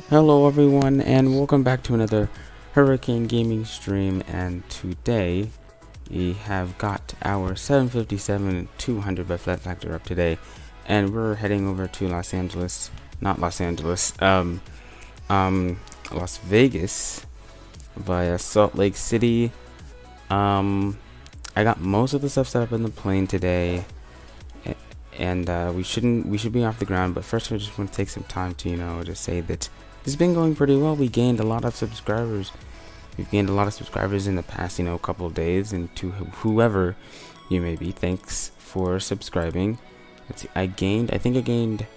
Hello everyone and welcome back to another Hurricane Gaming stream, and today we have got our 757-200 by Flat Factor up today, and we're heading over to Las Vegas via Salt Lake City. I got most of the stuff set up in the plane today, and we should be off the ground, but first I just want to take some time to just say that it's been going pretty well. We gained a lot of subscribers. We've gained a lot of subscribers in the past couple of days, and to whoever you may be, thanks for subscribing. Let's see, I think I gained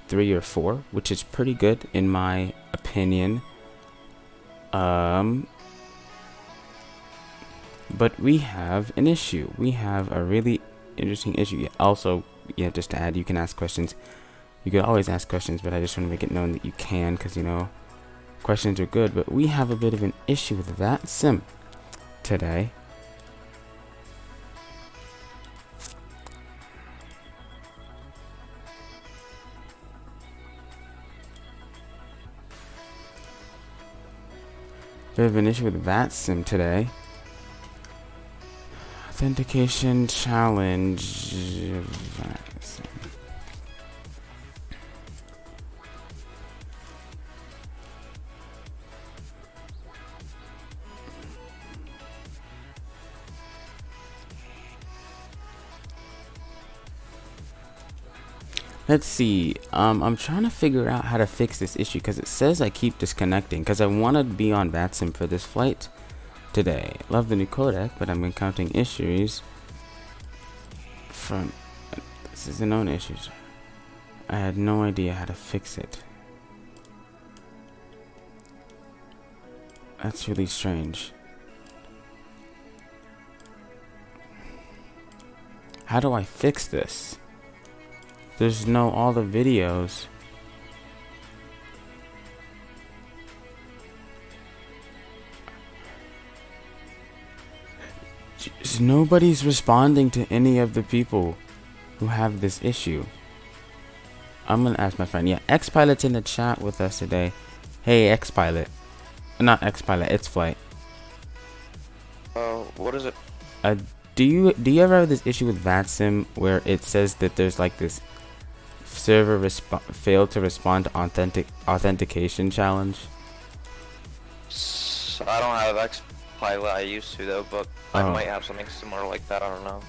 3 or 4, which is pretty good in my opinion. But we have an issue. We have a really interesting issue. Also, just to add, you can ask questions. You could always ask questions, but I just want to make it known that you can, because questions are good. But we have a bit of an issue with that sim today. Bit of an issue with that sim today. Authentication challenge. Let's see. I'm trying to figure out how to fix this issue, because it says I keep disconnecting, because I want to be on VATSIM for this flight today. Love the new codec, but I'm encountering issues from this is the known issues. I had no idea how to fix it. That's really strange. How do I fix this? There's all the videos. Just nobody's responding to any of the people who have this issue. I'm gonna ask my friend. Yeah, X-Pilot's in the chat with us today. Hey, X-Pilot. Not X-Pilot, it's Flight. What is it? Do you ever have this issue with VATSIM where it says that there's like this server failed to respond to authentication challenge? I don't have X-Pilot. I used to though, but I might have something similar like that. I don't know.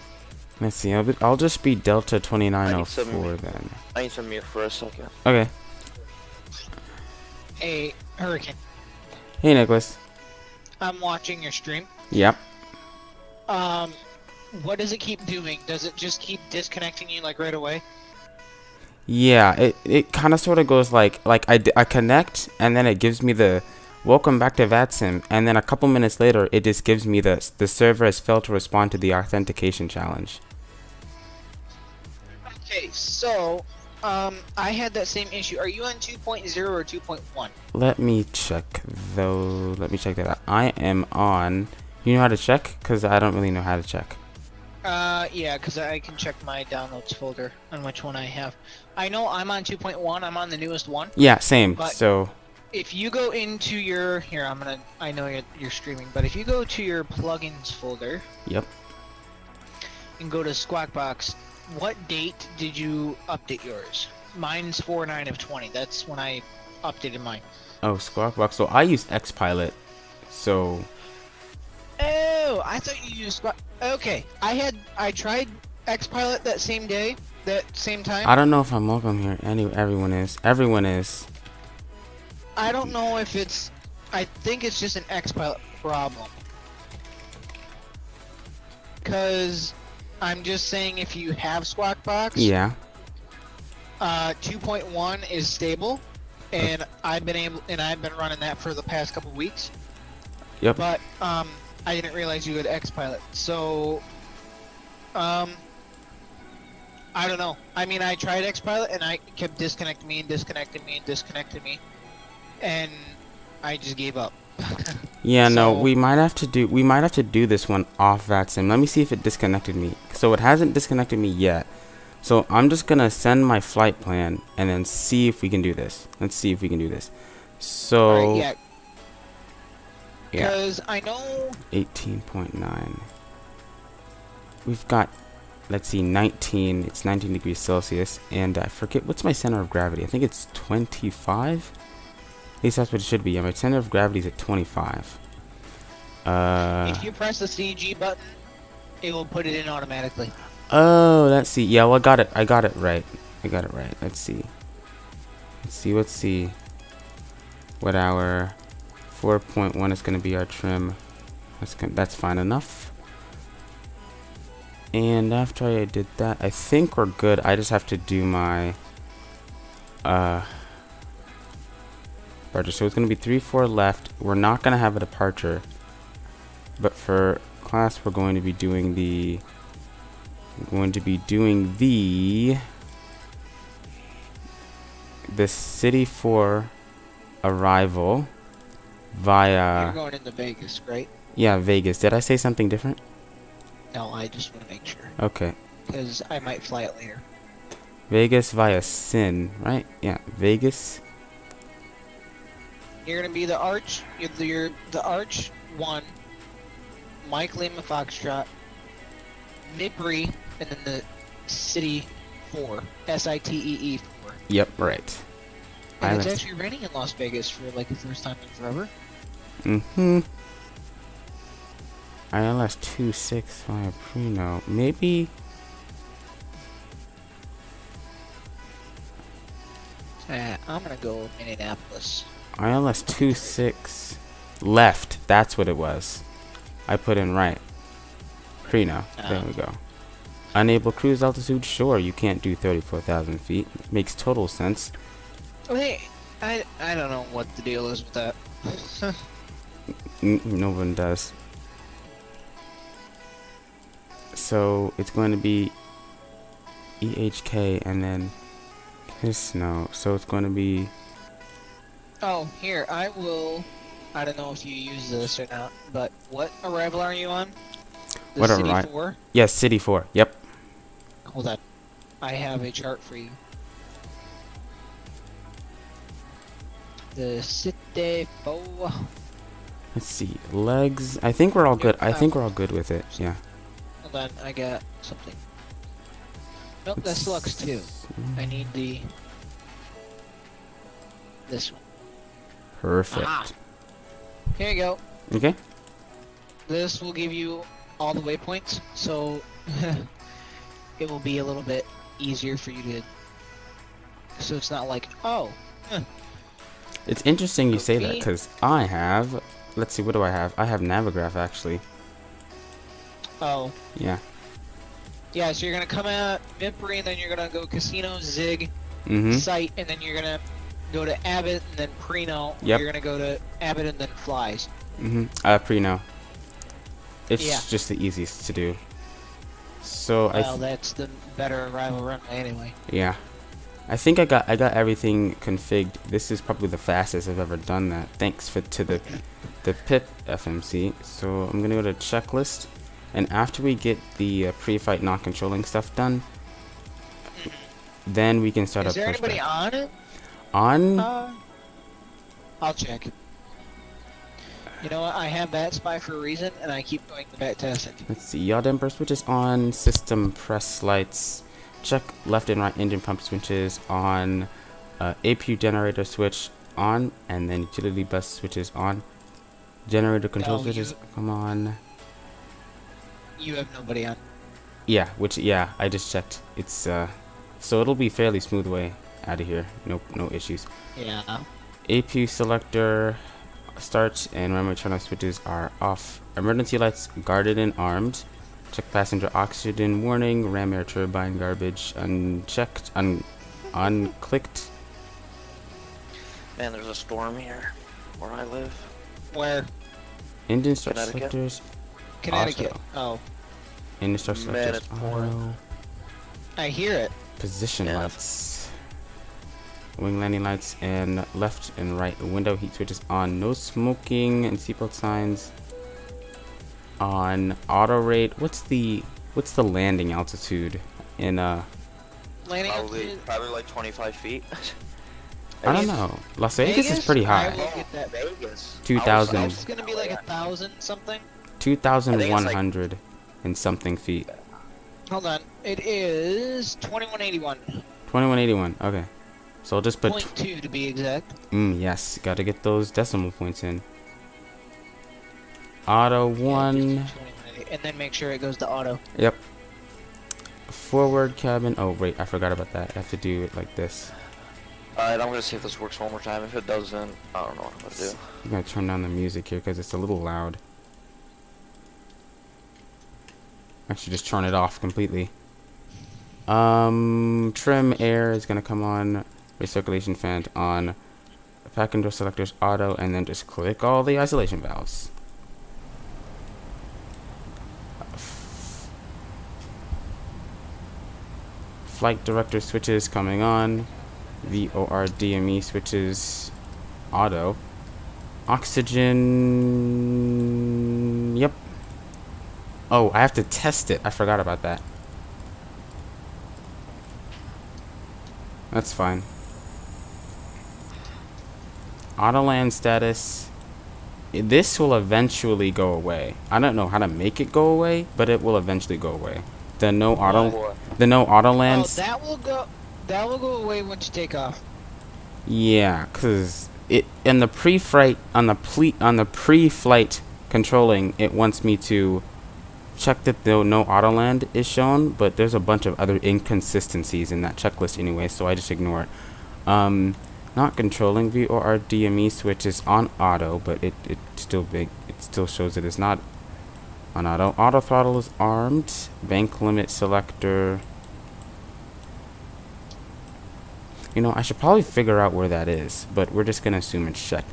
Let's see. I'll just be Delta 2904 then. I need to mute for a second. Okay. Hey, Hurricane. Hey, Nicholas. I'm watching your stream. Yep. What does it keep doing? Does it just keep disconnecting you like right away? Yeah, it kind of sort of goes like I connect, and then it gives me the welcome back to VATSIM, and then a couple minutes later it just gives me the server has failed to respond to the authentication challenge. Okay, so I had that same issue. Are you on 2.0 or 2.1? Let me check though. Let me check that out. I am on. You know how to check? Because I don't really know how to check. Yeah, because I can check my downloads folder on which one I have. I know I'm on 2.1. I'm on the newest one. Yeah, same. But so if you go into your I know you're streaming, but if you go to your plugins folder. Yep. And go to Squawkbox, what date did you update yours? Mine's 4/9 of 20. That's when I updated mine. Oh, Squawkbox. So I use X-Pilot. So. Oh, I thought you used Squawk. Okay, I tried X-Pilot that same day, that same time. I don't know if I'm welcome here. Anyway, everyone is. Everyone is. I don't know if it's. I think it's just an X-Pilot problem. Cause I'm just saying, if you have Squawkbox. Yeah. 2.1 is stable, and I've been running that for the past couple weeks. Yep. But I didn't realize you had X-Pilot, so I don't know. I mean, I tried X-Pilot and I kept disconnecting me, and I just gave up. Yeah, so, no, we might have to do this one off VATSIM. Let me see if it disconnected me. So it hasn't disconnected me yet. So I'm just gonna send my flight plan and then see if we can do this. Let's see if we can do this. So Alright, yeah. yeah, Because I know 18.9. We've got, let's see, 19. It's 19 degrees Celsius, and I forget what's my center of gravity. I think it's 25. At least that's what it should be. Yeah, my center of gravity is at 25. if you press the CG button, it will put it in automatically. Oh, let's see. Yeah, well, I got it. I got it right. I got it right. Let's see. Let's see what our 4.1 is going to be our trim. That's fine enough. And after I did that, I think we're good. I just have to do my departure. So it's going to be 3-4 left. We're not going to have a departure, but for class, we're going to be doing the city 4 arrival via. You're going into Vegas, right? Yeah, Vegas. Did I say something different? No, I just want to make sure. Okay. Because I might fly it later. Vegas via Sin, right? Yeah, Vegas. You're going to be the Arch. You're the Arch 1, Mike Lima Foxtrot, Mibri, and then the City 4. SITEE 4. Yep, right. And it's actually raining in Las Vegas for like the first time in forever. Mm-hmm. ILS 2.6 via Preno. Maybe. I'm gonna go Minneapolis. ILS 2.6 left. That's what it was. I put in right. Preno. There we go. Unable cruise altitude. Sure, you can't do 34,000 feet. Makes total sense. Wait, I don't know what the deal is with that. No one does. So it's going to be EHK and then his snow. So it's going to be. Oh, here, I don't know if you use this or not, but what arrival are you on? The What City arrival? 4? Yes, City 4. Yep. Hold on. I have a chart for you. The City 4. Let's see. Legs. I think we're all good. I think we're all good with it. Yeah. Hold on, I got something. Nope, that's Lux 2. I need this one. Perfect. Aha. Here you go. Okay. This will give you all the waypoints, so it will be a little bit easier for you to. So it's not like, oh. It's interesting you say that Me? because I have. Let's see. What do I have? I have Navigraph actually. Oh. Yeah. Yeah, so you're gonna come out Mipri, and then you're gonna go Casino, Zig, Mm-hmm. Site, and then you're gonna go to Abbott, and then Preno. Yep. You're gonna go to Abbott, and then Flies. Mm-hmm. Preno. It's Yeah. just the easiest to do. So Well, that's the better arrival runway anyway. yeah. I think I got everything configured. This is probably the fastest I've ever done that. Thanks to the PIP FMC. So I'm gonna go to checklist, and after we get the pre-flight not controlling stuff done, then we can start Is our there anybody pushback. on it? On? I'll check. You know what? I have that spy for a reason, and I keep going to back test it. Let's see. Yaw damper switches on. System press lights. Check left and right engine pump switches on. APU generator switch on, and then utility bus switches on. Generator control No, switches come on. You have nobody on. Yeah, yeah, I just checked. It's so it'll be fairly smooth way out of here. No issues. Yeah. APU selector starts and memory turn-off switches are off. Emergency lights guarded and armed. Check passenger oxygen warning. Ram air turbine garbage unchecked. Unclicked. Man, there's a storm here where I live. Where? Engine start Connecticut? selectors. Connecticut. Auto. Oh, Engine start Man, selectors. it's pouring. Auto. I hear it. Position Yeah. lights. Wing landing lights and left and right window heat switches on. No smoking and seatbelt signs on. Auto rate. What's the landing altitude in Landing Probably altitude. like 25 feet. I don't know. Las Vegas is pretty I high. will get that. Vegas. 2,000. It's gonna be like 1,000 something. 2,100 and something feet. Hold on. It is 2181. 2181. Okay. So I'll just put. 0.2 to be exact. Yes. Got to get those decimal points in. Auto Yeah, 1. just do 2180, and then make sure it goes to auto. Yep. Forward cabin. Oh wait, I forgot about that. I have to do it like this. Alright, I'm gonna see if this works one more time. If it doesn't, I don't know what I'm gonna do. I'm gonna turn down the music here because it's a little loud. Actually, just turn it off completely. Trim air is gonna come on. Recirculation fan on. Pack and door selectors auto, and then just click all the isolation valves. Flight director switches coming on. VOR DME switches auto. Oxygen. Yep. Oh, I have to test it. I forgot about that. That's fine. Auto land status. This will eventually go away. I don't know how to make it go away, but it will eventually go away. The no auto lands. Oh, that will go. That will go away once you take off. Yeah, cause it in the pre-flight on the pre-flight controlling, it wants me to check that the no auto land is shown, but there's a bunch of other inconsistencies in that checklist anyway, so I just ignore it. Not controlling VOR DME switch is on auto, but it still shows it is not on auto. Auto throttle is armed. Bank limit selector. You know, I should probably figure out where that is, but we're just gonna assume it's checked.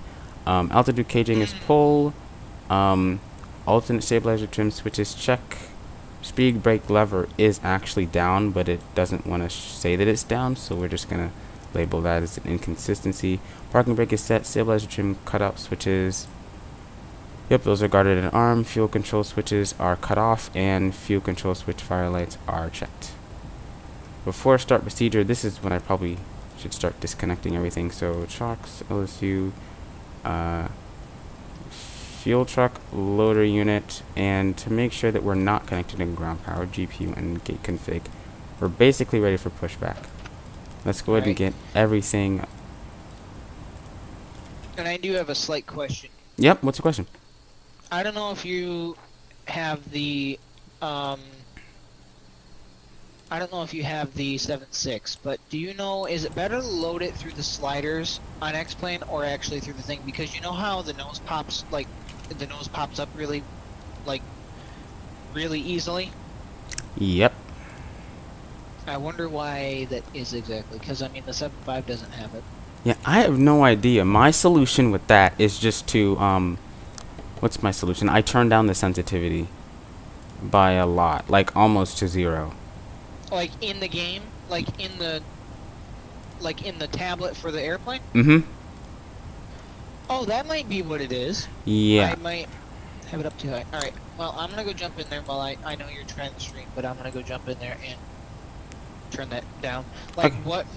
Altitude caging is pull. Alternate stabilizer trim switches check. Speed brake lever is actually down, but it doesn't want to say that it's down, so we're just gonna label that as an inconsistency. Parking brake is set. Stabilizer trim cutout switches. Yep, those are guarded and armed. Fuel control switches are cut off, and fuel control switch fire lights are checked. Before start procedure, this is when I probably should start disconnecting everything. So chocks, LSU, fuel truck, loader unit, and to make sure that we're not connected to ground power, GPU and gate config. We're basically ready for pushback. Let's go ahead and get everything. And I do have a slight question. Yep, what's the question? I don't know if you have the I don't know if you have the 7.6, but do you know, is it better to load it through the sliders on X-Plane or actually through the thing? Because you know how the nose pops, like, the nose pops up really easily? Yep. I wonder why that is exactly, because, I mean, the 7.5 doesn't have it. Yeah, I have no idea. My solution with that is just to, what's my solution? I turn down the sensitivity by a lot, like almost to 0. Like in the game? Like in the tablet for the airplane? Mm-hmm. Oh, that might be what it is. Yeah. I might have it up too high. Alright, well, I'm gonna go jump in there while I know you're trying to stream, but I'm gonna go jump in there and turn that down. Like, Okay.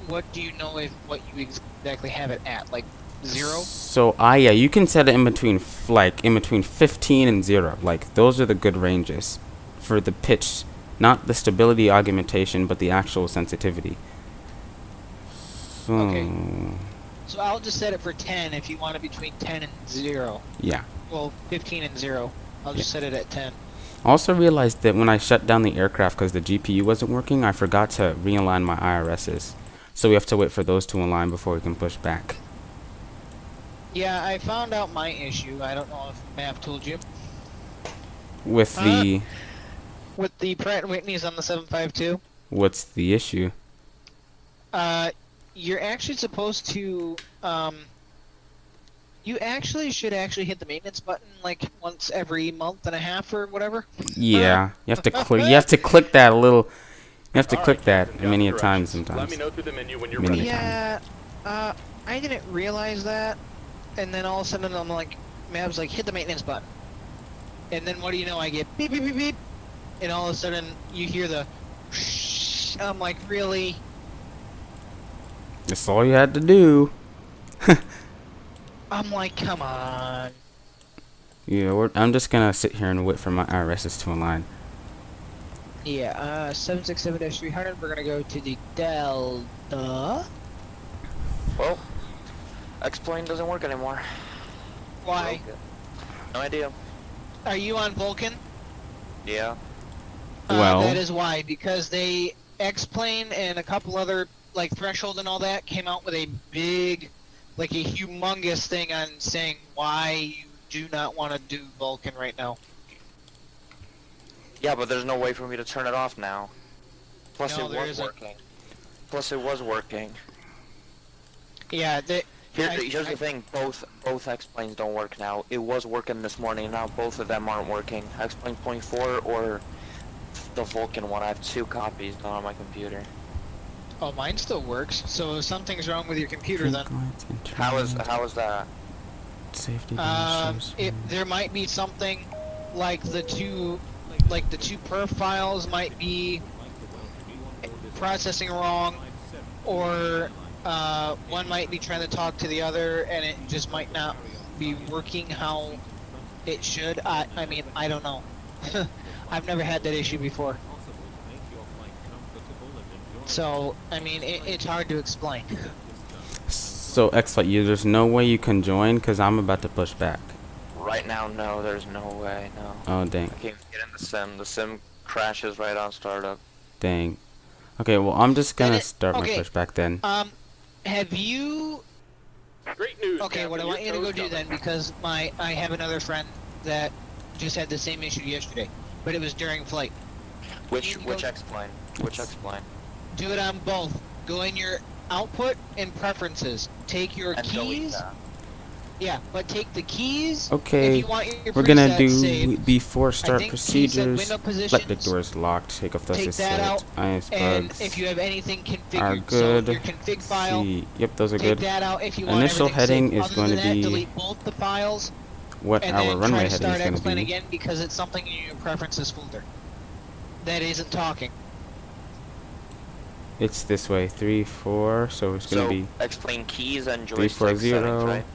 what do you know what you exactly have it at? Like, 0? So, yeah, you can set it in between, in between 15 and 0. Like, those are the good ranges for the pitch. Not the stability augmentation, but the actual sensitivity. So, Okay. So I'll just set it for 10 if you want it between 10 and 0. yeah. Well, 15 and 0. I'll just set it at 10. I also realized that when I shut down the aircraft because the GPU wasn't working, I forgot to realign my IRSs. So we have to wait for those to align before we can push back. Yeah, I found out my issue. I don't know if Mav told you. With the... With the Pratt & Whitney's on the 752. What's the issue? You're actually supposed to, you actually should hit the maintenance button like once every month and a half or whatever. Yeah, you have to click. You have to click that a little. You have to click that many a times sometimes. Let me know through the menu when you're Many ready. Yeah, I didn't realize that, and then all of a sudden I'm like, Mav's like, hit the maintenance button, and then what do you know? I get beep beep beep beep, and all of a sudden you hear the, I'm like, really? That's all you had to do. I'm like, come on. Yeah, I'm just gonna sit here and wait for my IRSs to align. Yeah, 767-300, we're gonna go to the Delta. Well, X-plane doesn't work anymore. Why? Okay. No idea. Are you on Vulcan? Yeah. Well, that is why, because they X-plane and a couple other like Threshold and all that came out with a big, like a humongous thing on saying why you do not want to do Vulcan right now. Yeah, but there's no way for me to turn it off now. Plus No, it there was isn't. working. Plus it was working. Yeah, Here's the thing, both X-planes don't work now. It was working this morning, now both of them aren't working. X-plane 24 or the Vulcan one. I have 2 copies not on my computer. Oh, mine still works. So if something's wrong with your computer, then How is that? Safety there might be something like the two perf files might be processing wrong, or one might be trying to talk to the other and it just might not be working how it should. I mean, I don't know. I've never had that issue before. So, I mean, it's hard to explain. So, X-Flight, there's no way you can join because I'm about to push back. Right now, no, there's no way, no. Oh, dang. I can't get in the sim. The sim crashes right on startup. Dang. Okay, well, I'm just gonna start my okay. pushback then. Have you... Great news. Okay, what I want you to go do then, because I have another friend that just had the same issue yesterday, but it was during flight. Which X-plane? Which X-plane? Do it on both. Go in your output and preferences. Take your And delete keys. that. Yeah, but take the keys. Okay, If you want your we're gonna presets do saved, before start think keys at procedures. window Let the positions, doors locked. Take off those take that out, IS and bugs. if you have anything configured, Are good. so your config file, See, yep, those are take good. that out if you want Initial everything heading saved. is Other going than to that, be delete both the files, what and our then runway try to heading start is going to X-Plane be. again because it's something in your preferences folder that isn't talking. It's this way, 3, 4. So it's going to be X-plane keys and 3, 4, joystick 0. settings, right?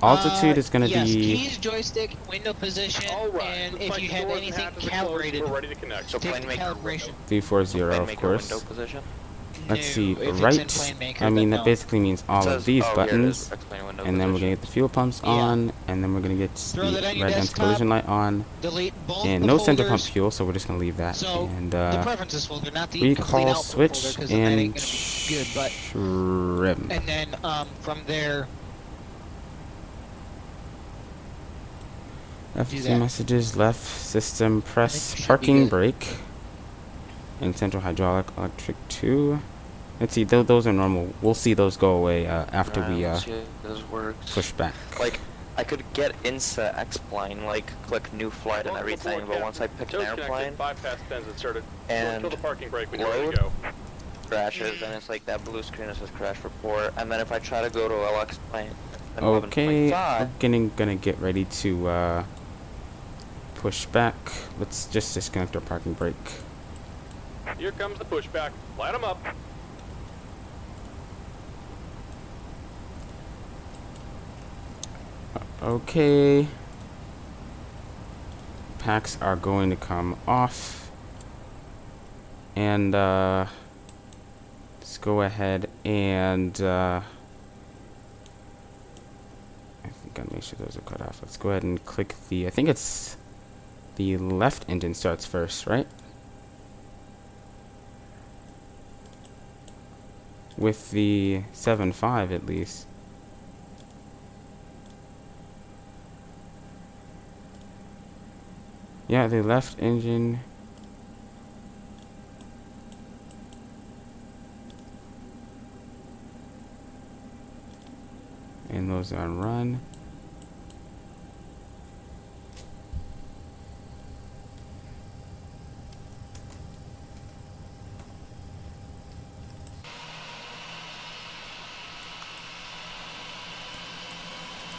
Altitude is going to yes, be keys, joystick, window position, All right. and Looks if like you the have doors and anything hatches are closed. calibrated, We're ready to connect. So take plane the maker calibration. 340, plane of maker course. window position. Let's see, No, if it's in right. plane maker, I mean, then that no. basically means all It of says- these oh, here it buttons. is, X-plane window And then we're position. going to get the fuel pumps Yeah. on. And then we're going to get Throw that on the your red desktop. anti-collision light on. Delete both And the no center pump folders. fuel, so we're just going to leave that. So, And the preferences folder, not the complete recall output switch folder, because then that and ain't gonna be good. But trim. and then from there, FCC that. messages, left system, press should be parking good. brake, and central hydraulic, electric 2. Let's see, those are normal. We'll see those go away after we Let's see if this works. push back. Like, I could get into X-plane, like, click new flight and Welcome everything, aboard, but once I pick an Captain. Toes airplane, connected, 5 past 10's inserted. and Kill the parking brake when you're ready load. to go. crashes, and it's like that blue screen that says crash report, and then if I try to go to LX plane, Okay, 11.5, we're gonna get ready to push back. Let's just disconnect our parking brake. Here comes the pushback. Light 'em up. Okay. Packs are going to come off. And let's go ahead and I think I'll make sure those are cut off. Let's go ahead and click the, I think it's the left engine starts first, right? With the 7.5 at least. Yeah, the left engine. And those are on run.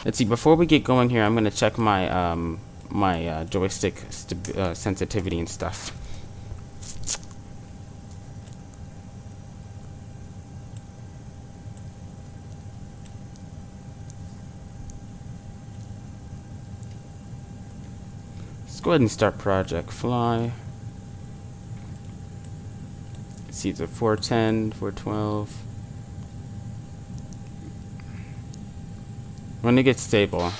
Let's see, before we get going here, I'm going to check my my joystick sensitivity and stuff. Let's go ahead and start Project Fly. Seeds are 410, 412. When it gets stable.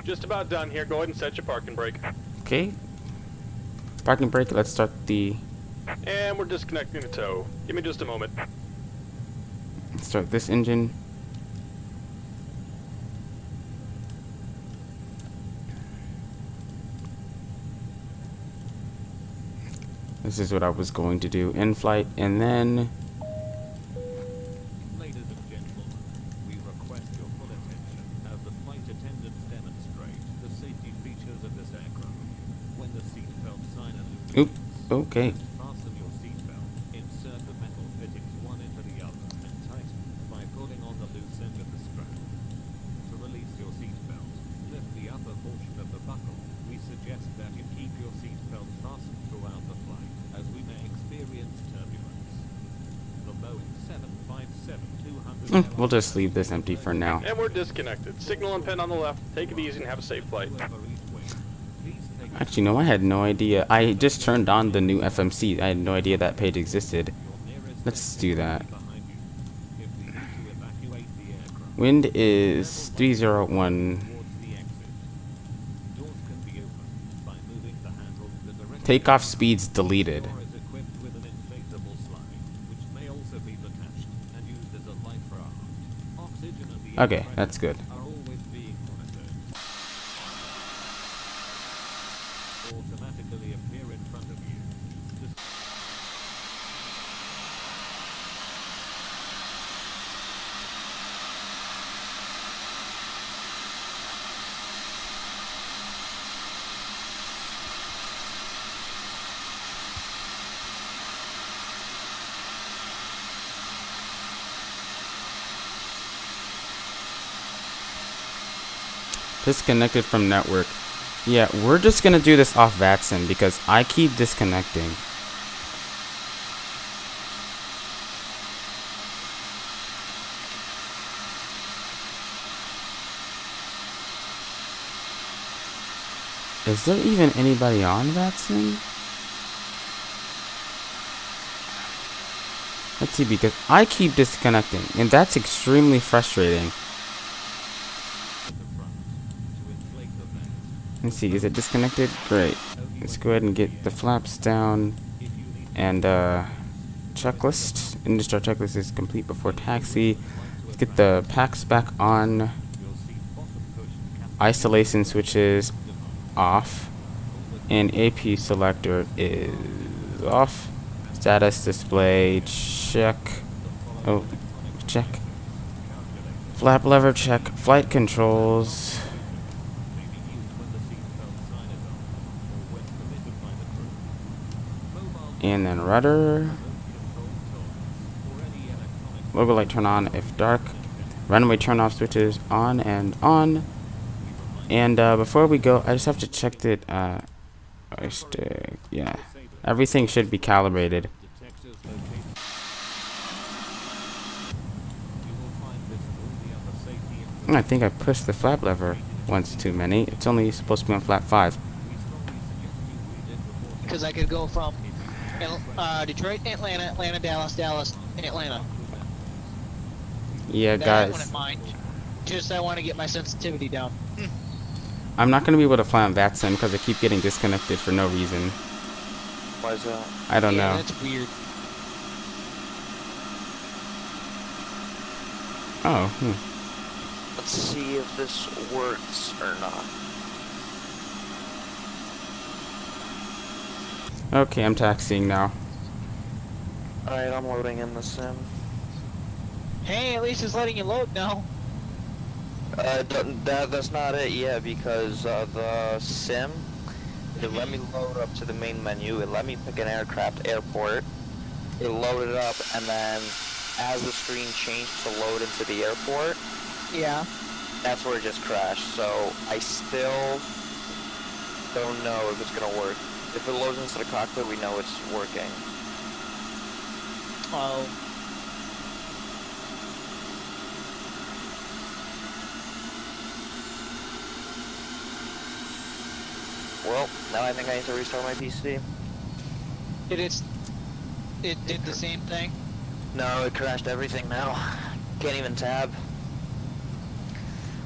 Just about done here. Go ahead and set your parking brake. Okay. Parking brake. Let's start the. And we're disconnecting the tow. Give me just a moment. Start this engine. This is what I was going to do in flight, and then. Ladies and gentlemen, we request your full attention as the flight attendants demonstrate the safety features of this aircraft. When the seatbelt sign Oop. illuminates, Okay. fasten your seatbelt, insert the metal fittings one into the other, and tighten by pulling on the loose end of the strap. To release your seatbelt, lift the upper portion of the buckle. We suggest that you keep your seatbelt fastened throughout the flight, as we may experience turbulence. The Boeing 757-200 We'll just leave this empty for now. And we're disconnected. Signal and pin on the left. Take it easy and have a safe flight. Actually, no, I had no idea. I just turned on the new FMC. I had no idea that page existed. Let's do that. Wind is 301. Takeoff speeds deleted. Okay, that's good. Automatically appear in front of you. Disconnected from network. Yeah, we're just gonna do this off VATSIM because I keep disconnecting. Is there even anybody on VATSIM? Let's see, because I keep disconnecting, and that's extremely frustrating. Let's see, is it disconnected? Great. Let's go ahead and get the flaps down. And checklist. Industry checklist is complete before taxi. Let's get the packs back on. Isolation switches off. And AP selector is off. Status display check. Oh, check. Flap lever check. Flight controls. And then rudder. Logo light turn on if dark. Runway turn off switches on and on. And before we go, I just have to check that. Yeah, everything should be calibrated. I think I pushed the flap lever once too many. It's only supposed to be on flap 5. Because I could go from Detroit, Atlanta, Atlanta, Dallas, Dallas, Atlanta. Yeah, That I guys. wouldn't mind. Just I want to get my sensitivity down. I'm not going to be able to fly on VATSIM because I keep getting disconnected for no reason. Why is that? I don't Yeah, know. that's weird. Oh, Let's see if this works or not. Okay, I'm taxiing now. Alright, I'm loading in the sim. Hey, at least it's letting you load now. That's not it yet because the sim, it let me load up to the main menu, it let me pick an airport, it loaded up, and then as the screen changed to load into the airport, Yeah. that's where it just crashed. So I still don't know if it's gonna work. If it loads into the cockpit, we know it's working. Oh, Well, now I think I need to restart my PC. it did the same thing. No, it crashed everything now. Can't even tab.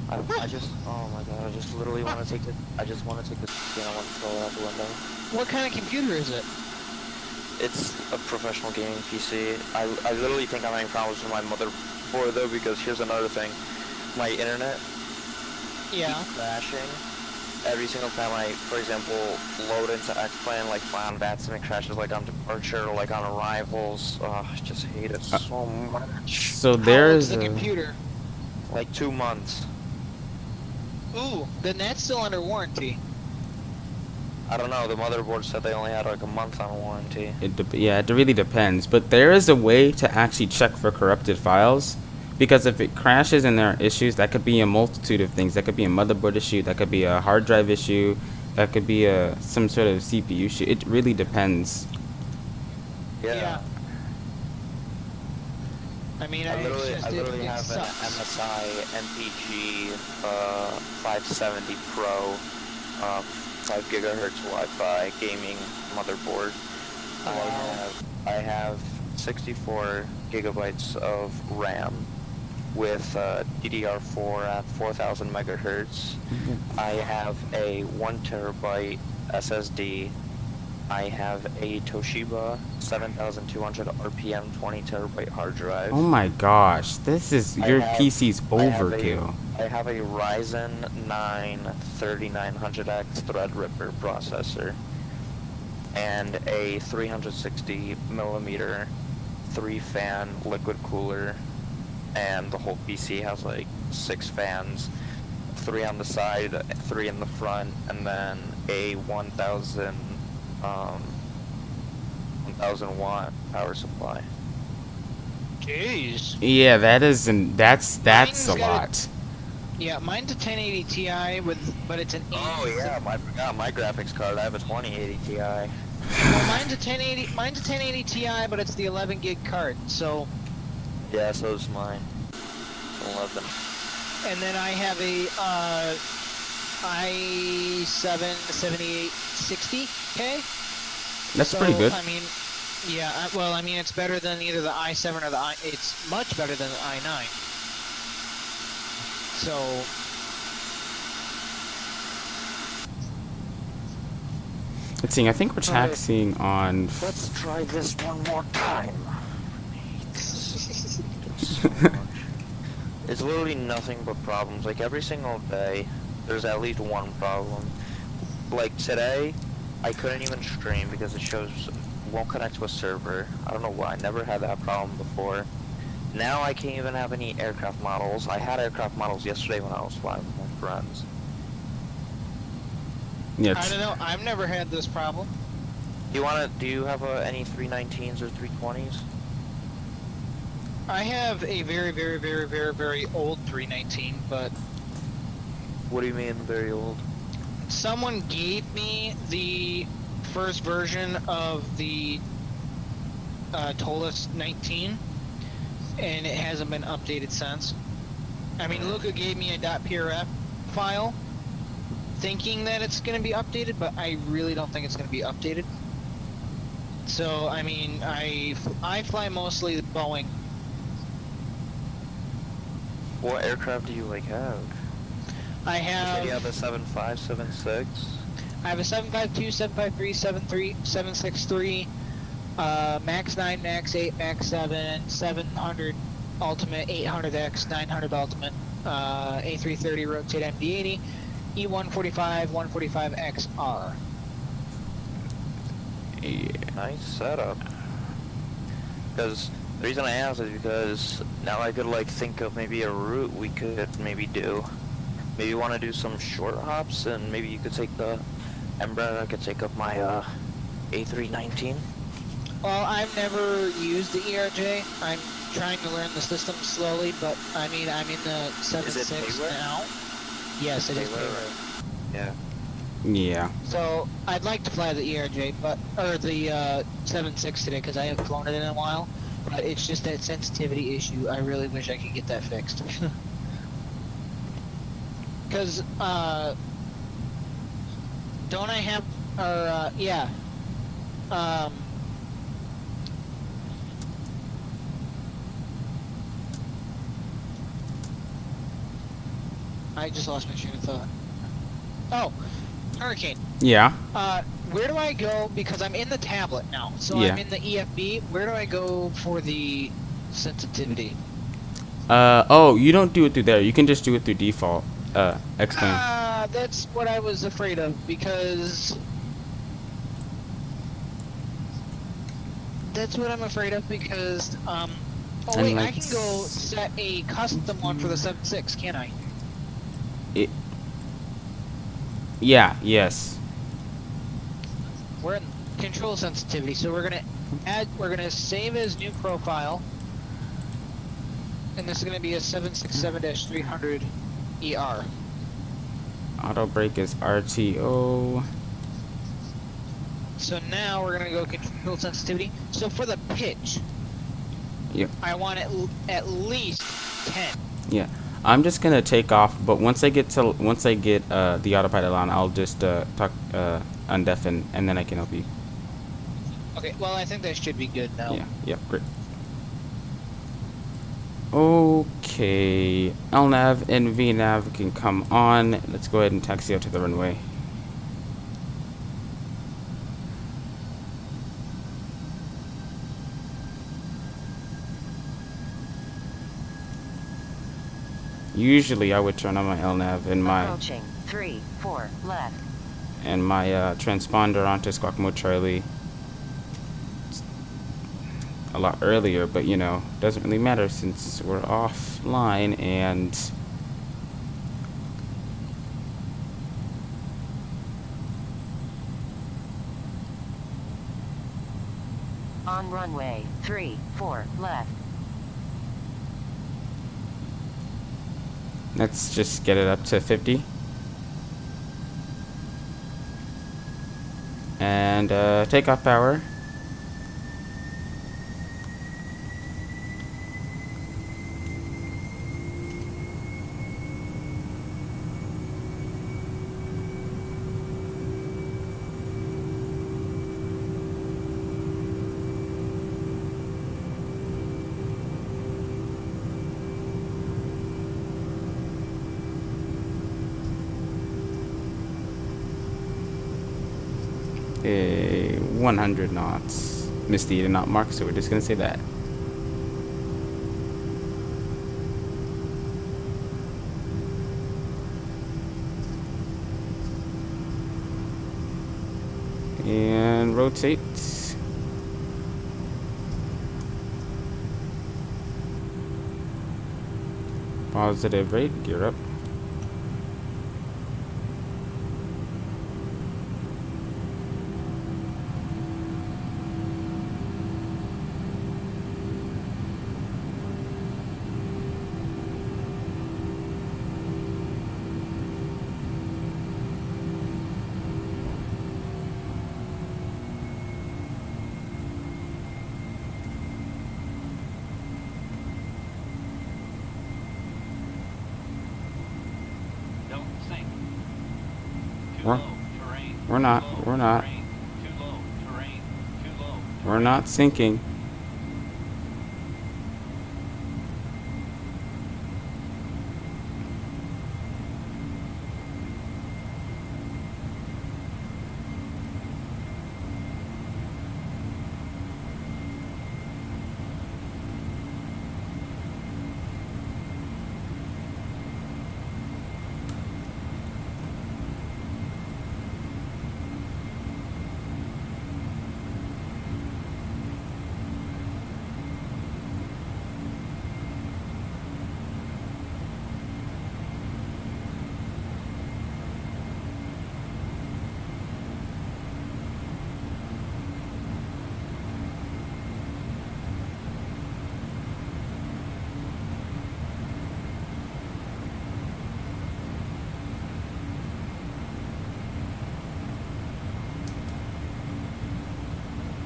I just, oh my god, I just literally want to take it. I just want to take this and I want to throw it out the window. What kind of computer is it? It's a professional gaming PC. I literally think I'm having problems with my motherboard though, because here's another thing. My internet Yeah. keeps crashing. Every single time I, for example, load into X-Plane, like fly on VATS and it crashes like on departure or like on arrivals. Oh, I just hate it so much. So How old's there's the a, computer? Like 2 months. Ooh, then that's still under warranty. I don't know, the motherboard said they only had like a month on warranty. yeah, it really depends. But there is a way to actually check for corrupted files. Because if it crashes and there are issues, that could be a multitude of things. That could be a motherboard issue. That could be a hard drive issue. That could be some sort of CPU issue. It really depends. Yeah. I mean, I it's literally, just, I literally it have an sucks. MSI MPG 570 Pro 5 gigahertz Wi-Fi gaming motherboard. Wow. I have 64 gigabytes of RAM with DDR4 at 4000 megahertz. I have a 1 terabyte SSD. I have a Toshiba 7200 RPM 20 terabyte hard drive. Oh my gosh, this is I your have- PC's I have overkill. I have a Ryzen 9 3900X Threadripper processor and a 360 millimeter 3-fan liquid cooler, and the whole PC has like 6 fans, 3 on the side, 3 in the front, and then a 1000 watt power supply. Jeez. Yeah, that's Mine's a got a- lot. Yeah, mine's a 1080 Ti but it's an 80. Oh yeah, I forgot my graphics card. I have a 2080 Ti. Well, mine's a 1080 Ti, but it's the 11 gig card. So, Yeah, so is mine. 11. and then I have a i7 7860K. That's pretty good. I mean, yeah. Well, I mean, it's better than either the i7 or the i. It's much better than the i9. So, Let's see, I think we're Alright. taxing on... Let's try this one more time. It's literally nothing but problems. Like every single day, there's at least one problem. Like today, I couldn't even stream because it shows won't connect to a server. I don't know why. I never had that problem before. Now I can't even have any aircraft models. I had aircraft models yesterday when I was flying with my friends. Yeah, I don't know. I've never had this problem. Do you have any 319s or 320s? I have a very, very, very, very, very old 319, but What do you mean very old? someone gave me the first version of the Tolus 19, and it hasn't been updated since. I mean, Luca gave me a .prf file, thinking that it's going to be updated, but I really don't think it's going to be updated. So, I mean, I fly mostly Boeing. What aircraft do you like have? I You said you have have a 75, 76. I have a 752, 753, 73, 763, Max 9, Max 8, Max 7, 700 Ultimate, 800X, 900 Ultimate, A330 Rotate MD-80, E145, 145XR. yeah. Nice setup. Because the reason I asked is because now I could like think of maybe a route we could maybe do. Maybe want to do some short hops, and maybe you could take the Embraer. I could take up my A319. Well, I've never used the ERJ. I'm trying to learn the system slowly, but I mean, I'm in the 7.6 payware? now. Yes, it is Payware? payware. Yeah. Yeah. So I'd like to fly the ERJ, or the 7.6 today, because I haven't flown it in a while. but it's just that sensitivity issue. I really wish I could get that fixed. Because, don't I have, or, yeah, um, I just lost my train of thought. Oh, Hurricane. Yeah. Where do I go? Because I'm in the tablet now, so Yeah. I'm in the EFB. Where do I go for the sensitivity? Oh, you don't do it through there. You can just do it through default. Explain. That's what I was afraid of, because... That's what I'm afraid of, because, oh And wait, I let's- can go set a custom one for the 7.6, can't I? Yeah, yes. We're in control sensitivity, so we're gonna save as new profile. And this is gonna be a 767-300 ER. Auto brake is RTO. So now we're gonna go control sensitivity. So for the pitch, Yep. I want it at least 10. Yeah. I'm just gonna take off, but once I get the autopilot on, I'll just talk undeafen, and then I can help you. Okay, well I think that should be good now. Yeah. Yep. Great. Okay. LNAV and VNAV can come on. Let's go ahead and taxi out to the runway. Usually I would turn on my LNAV and my Approaching 3-4 left. transponder onto Squawk Mode Charlie a lot earlier, but you know, doesn't really matter since we're offline and On runway 3-4 left. let's just get it up to 50. And takeoff power. A 100 knots. Missed the 80 knot mark, so we're just gonna say that. And rotate. Positive rate, gear up. Don't sink. Too We're- low terrain. we're not- Too low we're not. terrain. Too low terrain. Too low. We're not sinking.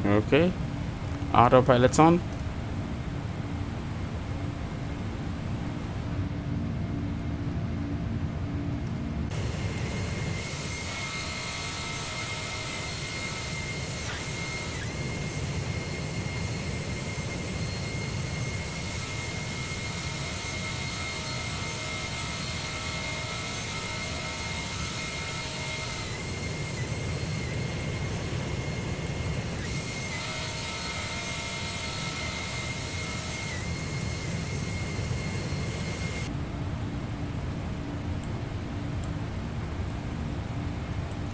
Okay. Autopilot's on.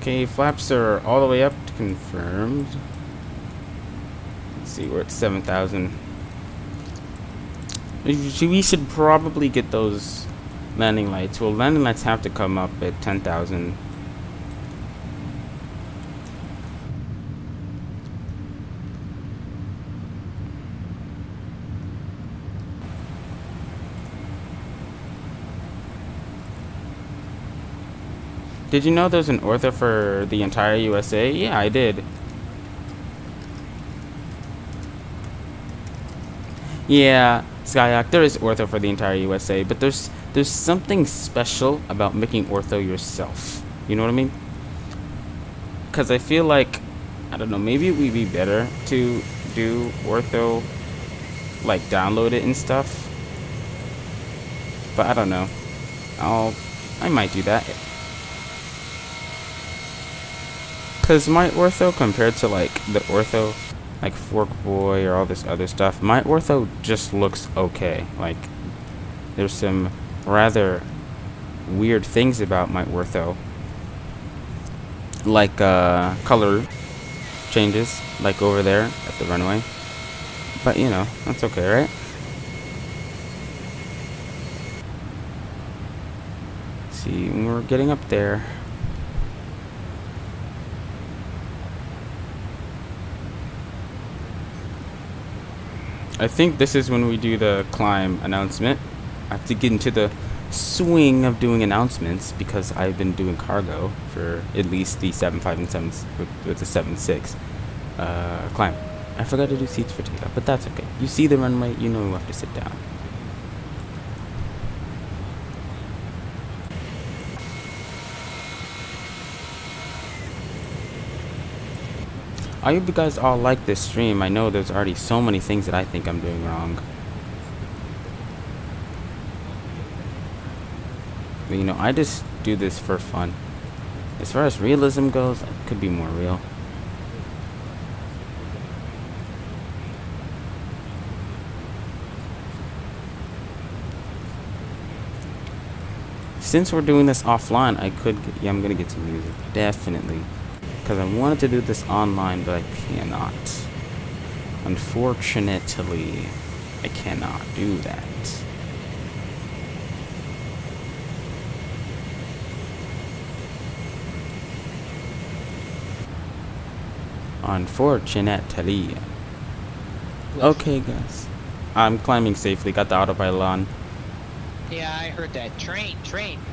Okay, flaps are all the way up, confirmed. Let's see, we're at 7,000. We should probably get those landing lights. Well, landing lights have to come up at 10,000. Did you know there's an ortho for the entire USA? Yeah, I did. Yeah, Skyak, there is ortho for the entire USA, but there's something special about making ortho yourself. You know what I mean? Because I feel like, I don't know, maybe it would be better to do ortho, like download it and stuff. But I don't know. I might do that. Because my ortho compared to like the ortho like Fork Boy or all this other stuff, my ortho just looks okay. Like there's some rather weird things about my ortho, like color changes like over there at the runway, but you know, that's okay, right? See, we're getting up there. I think this is when we do the climb announcement. I have to get into the swing of doing announcements because I've been doing cargo for at least the 7.5 and 7 with the 7.6 climb. I forgot to do seats for takeoff, but that's okay. You see the runway, you know you have to sit down. I hope you guys all like this stream. I know there's already so many things that I think I'm doing wrong. But you know, I just do this for fun. As far as realism goes, it could be more real. Since we're doing this offline, I could, yeah, I'm gonna get some music, definitely. Because I wanted to do this online, but I cannot. Unfortunately, I cannot do that. Unfortunately. Okay, guys. I'm climbing safely. Got the autopilot on. Yeah, I heard that. Train.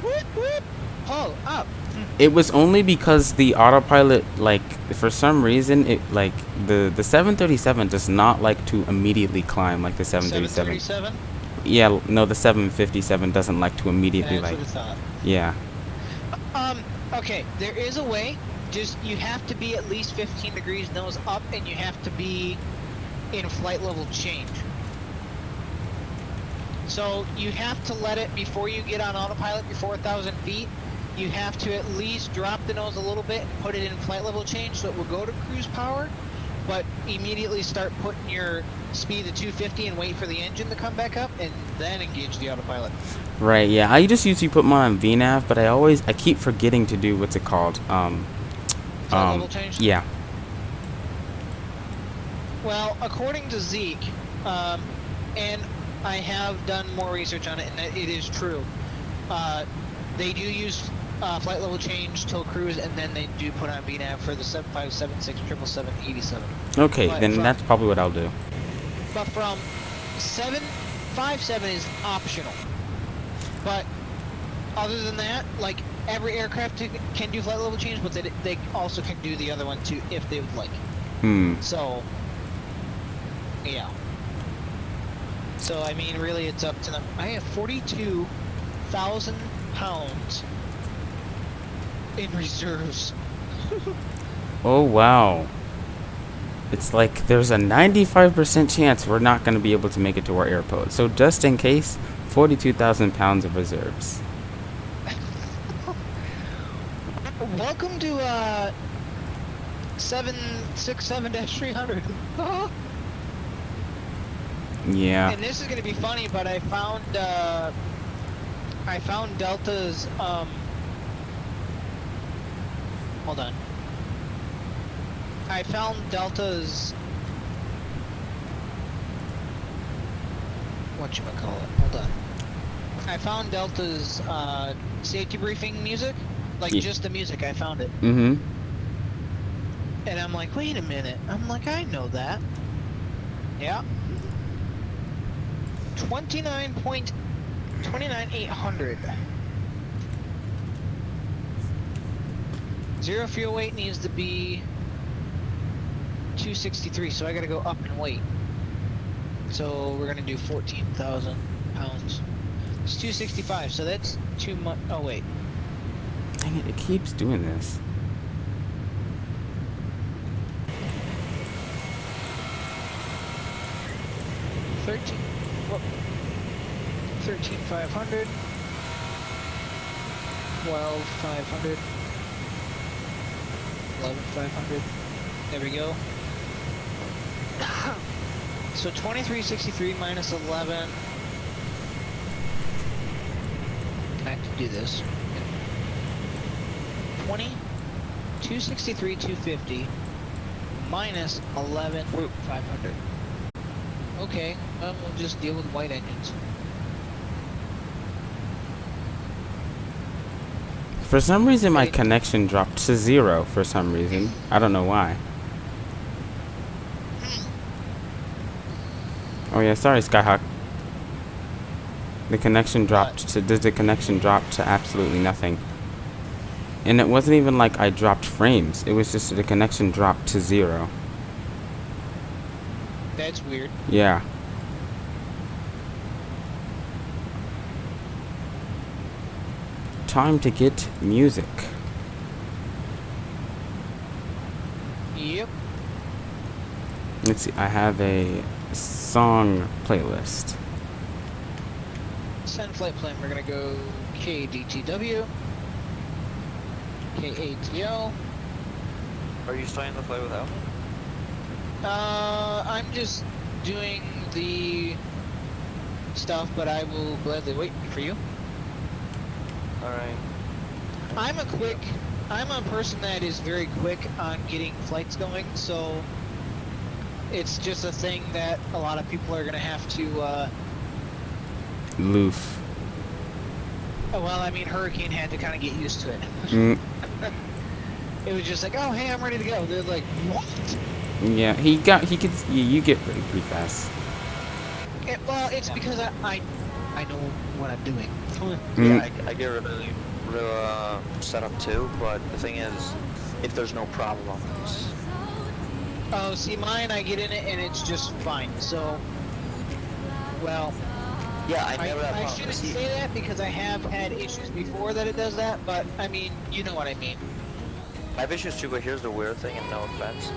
Whoop, whoop. Pull up. It was only because the autopilot, like, for some reason, it, like, the 737 does not like to immediately climb like the 737. 737? Yeah, no, the 757 doesn't like to immediately, That's like, what I thought. yeah. Okay, there is a way. Just, you have to be at least 15 degrees nose up, and you have to be in flight level change. So, you have to let it, before you get on autopilot, before 1,000 feet, you have to at least drop the nose a little bit and put it in flight level change so it will go to cruise power, but immediately start putting your speed to 250 and wait for the engine to come back up, and then engage the autopilot. Right, yeah. I just usually put mine on VNAV, but I keep forgetting to do, what's it called? Flight level change? Yeah. Well, according to Zeke, and I have done more research on it, and it is true, they do use flight level change till cruise, and then they do put on VNAV for the 75, 76, 777, 87. Okay, But then that's probably what I'll do. But from 757 is optional. But other than that, like, every aircraft can do flight level change, but they also can do the other one too if they would like. So, yeah. So, I mean, really, it's up to them. I have 42,000 pounds in reserves. Oh, wow. It's like there's a 95% chance we're not going to be able to make it to our airport. So just in case, 42,000 pounds of reserves. Welcome to 767-300. Yeah. And this is gonna be funny, but I found Delta's Hold on. I found Delta's... Whatchamacallit? Hold on. I found Delta's, safety briefing music. Like, Yeah. just the music, I found it. Mm-hmm. And I'm like, wait a minute. I'm like, I know that. Yeah. 29.800. Zero fuel weight needs to be 263, so I gotta go up in weight. So we're gonna do 14,000 pounds. It's 265, so that's too much. Oh wait, Dang it, it keeps doing this. $13,500. 12,500. 11,500. There we go. So 2363 minus 11. I have to do this. 263 250 minus 11,500. Okay, we'll just deal with white engines. For some reason, my Wait. connection dropped to 0 for some reason. I don't know why. Oh yeah, sorry, Skyhawk. The connection dropped to... Did the connection drop to absolutely nothing? And it wasn't even like I dropped frames. It was just the connection dropped to 0. That's weird. Yeah. Time to get music. Yep. Let's see, I have a song playlist. Send flight plan. We're gonna go KDTW, KATL. Are you starting to play without me? I'm just doing the stuff, but I will gladly wait for you. Alright. I'm a person that is very quick on getting flights going, so it's just a thing that a lot of people are gonna have to, Loof. well, I mean, Hurricane had to kind of get used to it. Mm, It was just like, oh, hey, I'm ready to go. They're like, what? yeah, you get ready pretty fast. Well, it's because I know what I'm doing. Yeah, I get really set up too, but the thing is, if there's no problems. Oh, see, mine, I get in it and it's just fine. So, well, Yeah, I I never have problems. shouldn't See, say that because I have had issues before that it does that, but I mean, you know what I mean. I have issues too, but here's the weird thing, and no offense,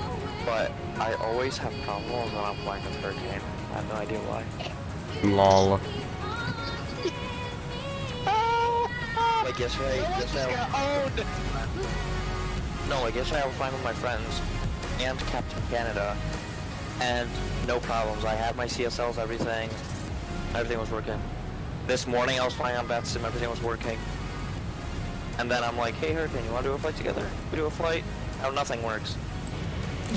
but I always have problems when I'm flying with Hurricane. I have no idea why. Lol. Like yesterday, like yesterday I was flying with my friends and Captain Canada, and no problems. I had my CSLs, everything was working. This morning I was flying on Bethsim, everything was working. And then I'm like, hey Hurricane, you want to do a flight together? We do a flight. How nothing works.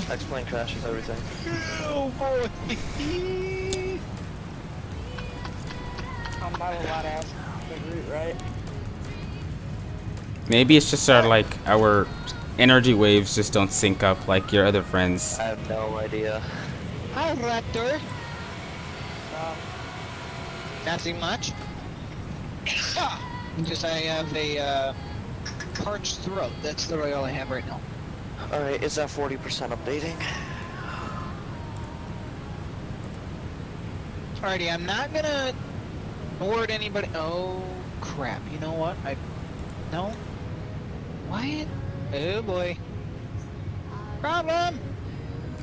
X-plane crashes everything. Oh boy. I'm not allowed to ask the route, right? Maybe it's just our energy waves just don't sync up like your other friends. I have no idea. Hi, Raptor. Nothing much. Just I have a parched throat. That's literally all I have right now. Alright, is that 40% updating? Alrighty, I'm not gonna board anybody. Oh crap! You know what? No. Wyatt? Oh boy. Problem.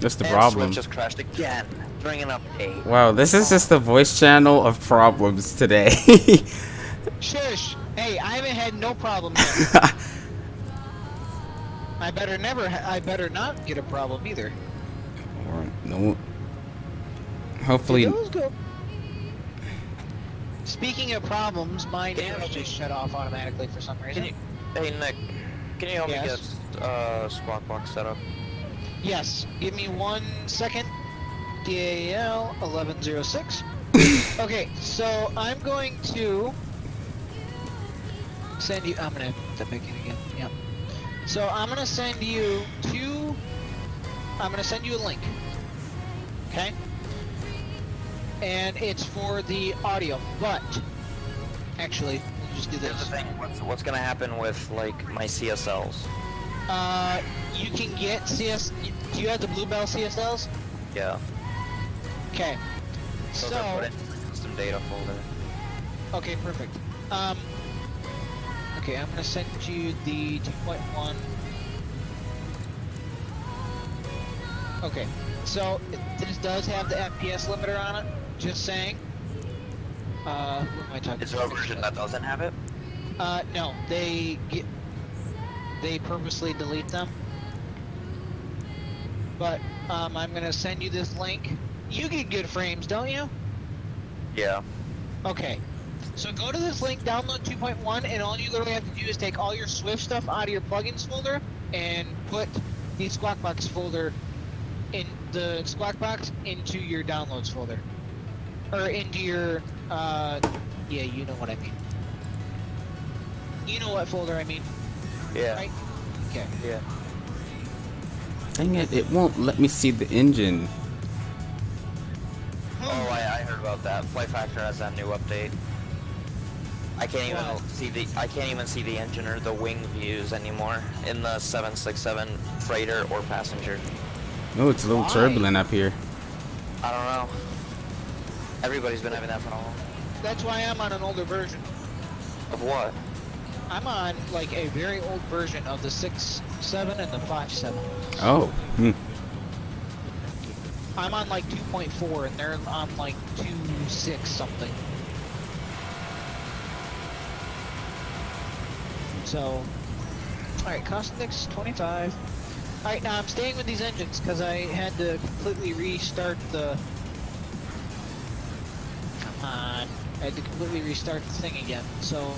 That's the And problem. Swift just crashed again during an update. Wow, this is just the voice channel of problems today. Shush. Hey, I haven't had no problem yet. I better not get a problem either. Or no. Hopefully. Those go. Speaking of problems, my damage just shut off automatically for some reason. Hey Nick, can you help me Yes. get Squawk Box set up? Yes. Give me 1 second. DAL 1106. Okay, so I'm going to send you. I'm gonna put that back in again. Yep. So I'm gonna send you to. I'm gonna send you a link. Okay. And it's for the audio, but actually, we'll just do Here's the this. thing. What's gonna happen with like my CSLs? You can get CS. Do you have the Bluebell CSLs? Yeah. Okay. Those are put into the custom data folder. Okay, perfect. Okay, I'm gonna send you the 2.1. Okay, so this does have the FPS limiter on it. Just saying. Who am I talking Is there a version that doesn't have it? No, they purposely delete them. But I'm gonna send you this link. You get good frames, don't you? Yeah. Okay. So go to this link, download 2.1, and all you literally have to do is take all your Swift stuff out of your plugins folder and put the Squawk Box folder in the Squawk Box into your downloads folder. Or into your yeah, you know what I mean. You know what folder I mean, Yeah. right? Okay. Yeah. Dang it, it won't let me see the engine. Oh, I heard about that. Flight Factor has that new update. I can't even What? see the engine or the wing views anymore in the 767 freighter or passenger. Oh, it's a little Why? turbulent up here. I don't know. Everybody's been having that problem. That's why I'm on an older version. Of what? I'm on like a very old version of the 6.7 and the 5.7. Oh, I'm on like 2.4 and they're on like 2.6 something. So, alright, cost index 25. Alright, now I'm staying with these engines because I had to completely restart the... Come on. I had to completely restart the thing again, so...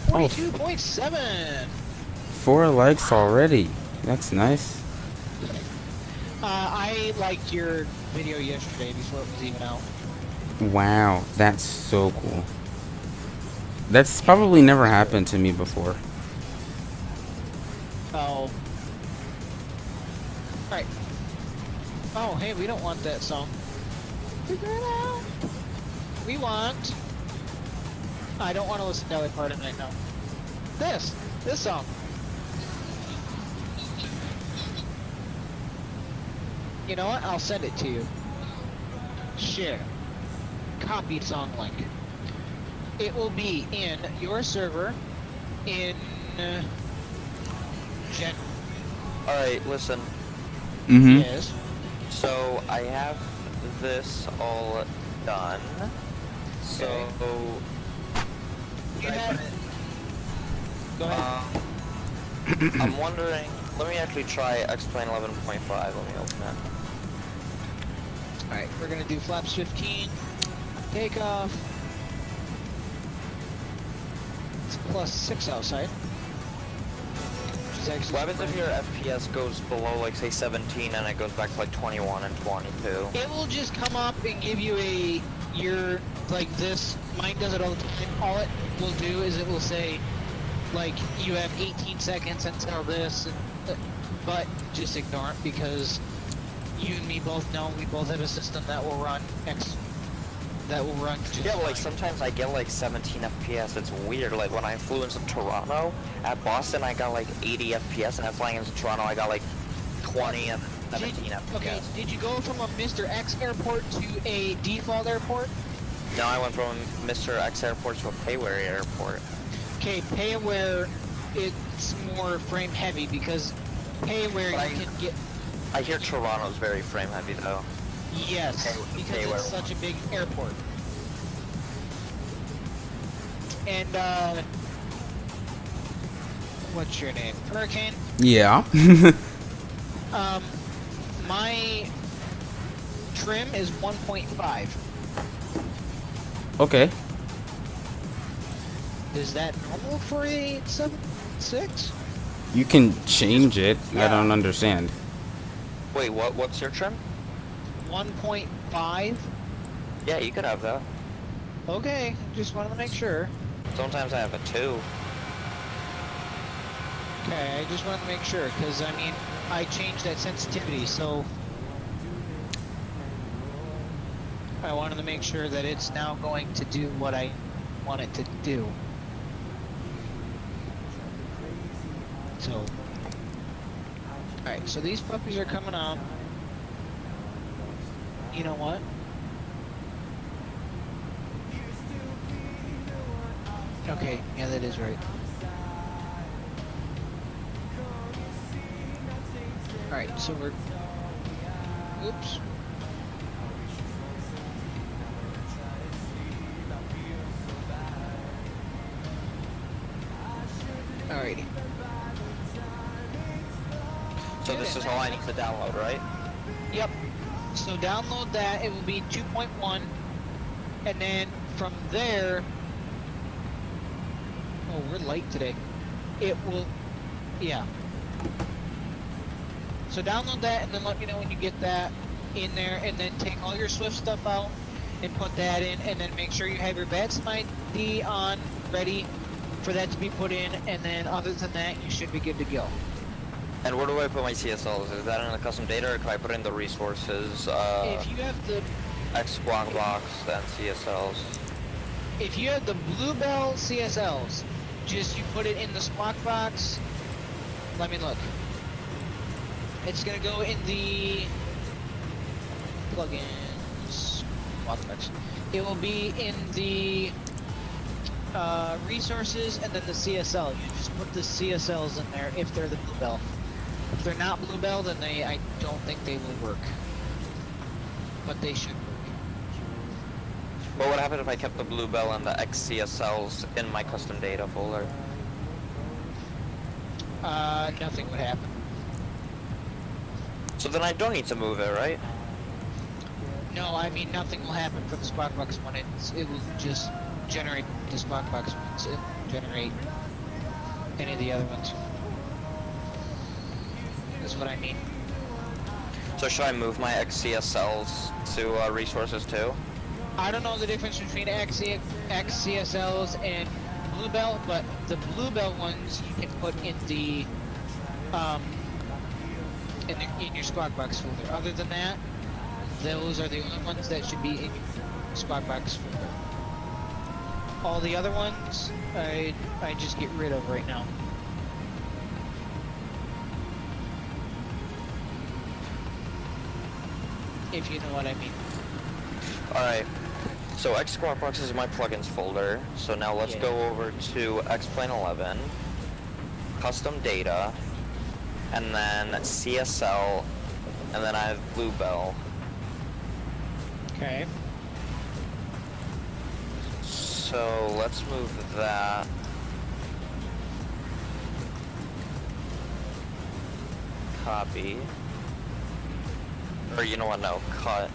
42.7! 4 likes already. That's nice. I liked your video yesterday before it was even out. Wow, that's so cool. That's probably never happened to me before. Oh. Alright. Oh, hey, we don't want that song. Figure it out. We want... I don't want to listen to Dolly Parton right now. This song. You know what? I'll send it to you. Share. Copy song link. It will be in your server in Gen. Alright, listen. Mm-hmm. Yes. So, I have this all done. So, You have it. Go ahead. I'm wondering, let me actually try X-Plane 11.5. Let me open that. Alright, we're gonna do flaps 15. Takeoff. It's +6 outside. Which is actually What happens if your FPS goes below, like, say 17 and it goes back to like 21 and 22? It will just come up and give you your, like this, mine does it all the time. All it will do is it will say, like, you have 18 seconds until this, but just ignore it because you and me both know we both have a system that will run just Yeah, but like fine. sometimes I get like 17 FPS. It's weird. Like when I flew into Toronto, at Boston I got like 80 FPS, and at flying into Toronto I got like 20 and 17 FPS. Okay, did you go from a Mr. X airport to a default airport? Now I went from Mr. X airport to a Payware airport. Okay, Payware, it's more frame heavy because Payware But you can get... I hear Toronto's very frame heavy though. Yes, because Payware it's such a big airport. And, what's your name? Hurricane? Yeah. My trim is 1.5. Okay. Is that normal for a 876? You can change it. I Yeah. don't understand. Wait, what's your trim? 1.5? Yeah, you could have that. Okay, just wanted to make sure. Sometimes I have a 2. Okay, I just wanted to make sure, because, I mean, I changed that sensitivity, so... I wanted to make sure that it's now going to do what I want it to do. So... Alright, so these puppies are coming out. You know what? Okay, yeah, that is right. Alright, so we're... Oops. Alrighty. So this is all I need to download, right? Yep. So download that, it will be 2.1, and then from there... Oh, we're light today. It will... Yeah. So download that, and then let me know when you get that in there, and then take all your Swift stuff out, and put that in, and then make sure you have your VATSIM ID on, ready for that to be put in, and then other than that, you should be good to go. And where do I put my CSLs? Is that in the custom data, or can I put in the resources, If you have the... X block box, then CSLs? If you have the Bluebell CSLs, just you put it in the Squawk box. Let me look. It's gonna go in the plugins Squawk box. It will be in the resources and then the CSL. You just put the CSLs in there if they're the Bluebell. If they're not Bluebell, then I don't think they will work. But they should work. What would happen if I kept the Bluebell and the XCSLs in my custom data folder? Nothing would happen. So then I don't need to move it, right? No, I mean nothing will happen for the Squawk box one. It will just generate the Squawk box ones. It won't generate any of the other ones. That's what I mean. So should I move my XCSLs to resources too? I don't know the difference between XCSLs and Bluebell, but the Bluebell ones you can put in the in your Squawk box folder. Other than that, those are the only ones that should be in your Squawk box folder. All the other ones, I just get rid of right now. If you know what I mean. Alright, so X Squawk Box is my plugins folder. So now let's go over to X-Plane 11, custom data, and then CSL, and then I have Bluebell. Okay. So let's move that. Copy. Or you know what, no, cut.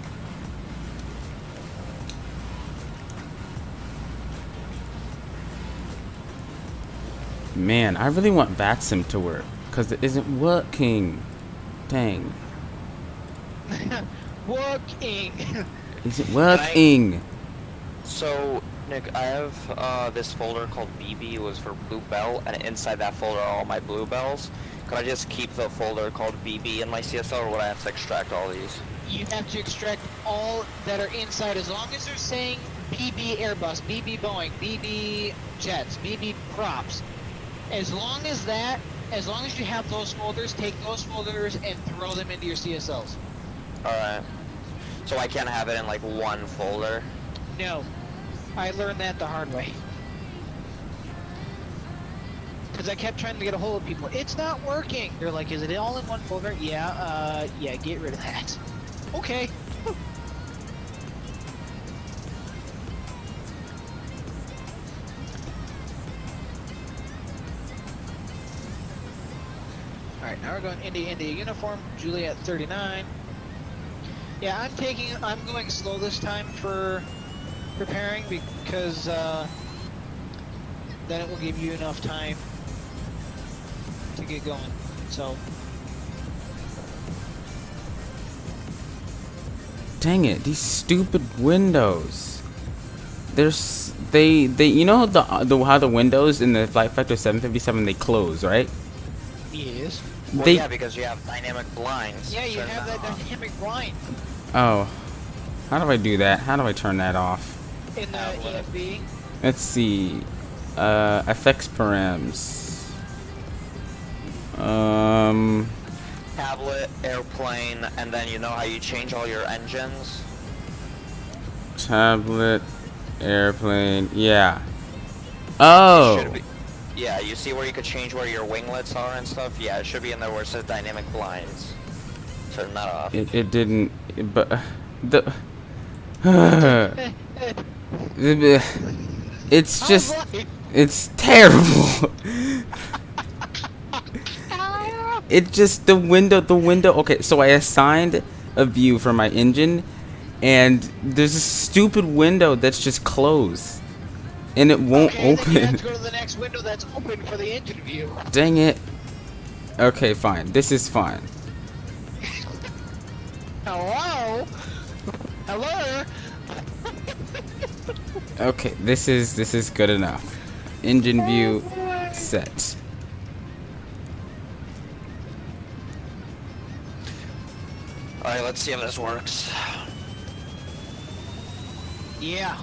Man, I really want VATSIM to work, because it isn't working. Dang. Working. Isn't working. So, Nick, I have this folder called BB. It was for Bluebell, and inside that folder are all my Bluebells. Could I just keep the folder called BB in my CSL, or would I have to extract all these? You have to extract all that are inside as long as they're saying BB Airbus, BB Boeing, BB Jets, BB Props. As long as you have those folders, take those folders and throw them into your CSLs. Alright. So I can't have it in like one folder? No. I learned that the hard way. Because I kept trying to get a hold of people. It's not working! They're like, is it all in one folder? Yeah, yeah, get rid of that. Okay. Alright, now we're going India uniform, Juliet 39. Yeah, I'm going slow this time for preparing because then it will give you enough time to get going. So, Dang it, these stupid windows. They you know the how the windows in the Flight Factor 757 they close, right? yes. Well, They yeah, because you have dynamic blinds. Yeah, you Turn have that off. dynamic blind Oh. How do I do that? How do I turn that off? in the EFB. Let's see. FX params. Tablet, airplane, and then you know how you change all your engines? Tablet, airplane. Yeah. It Oh. should be. Yeah, you see where you could change where your winglets are and stuff? Yeah, it should be in there where it says dynamic blinds. Turn that off. It didn't. But the. It's just. It's terrible. It just the window. Okay, so I assigned a view for my engine, and there's a stupid window that's just closed, and it won't Okay, then you have open. to go to the next window that's open for the engine view. Dang it. Okay, fine. This is fine. Hello? Hello? Okay, this is good enough. Engine view set. Alright, let's see if this works. Yeah.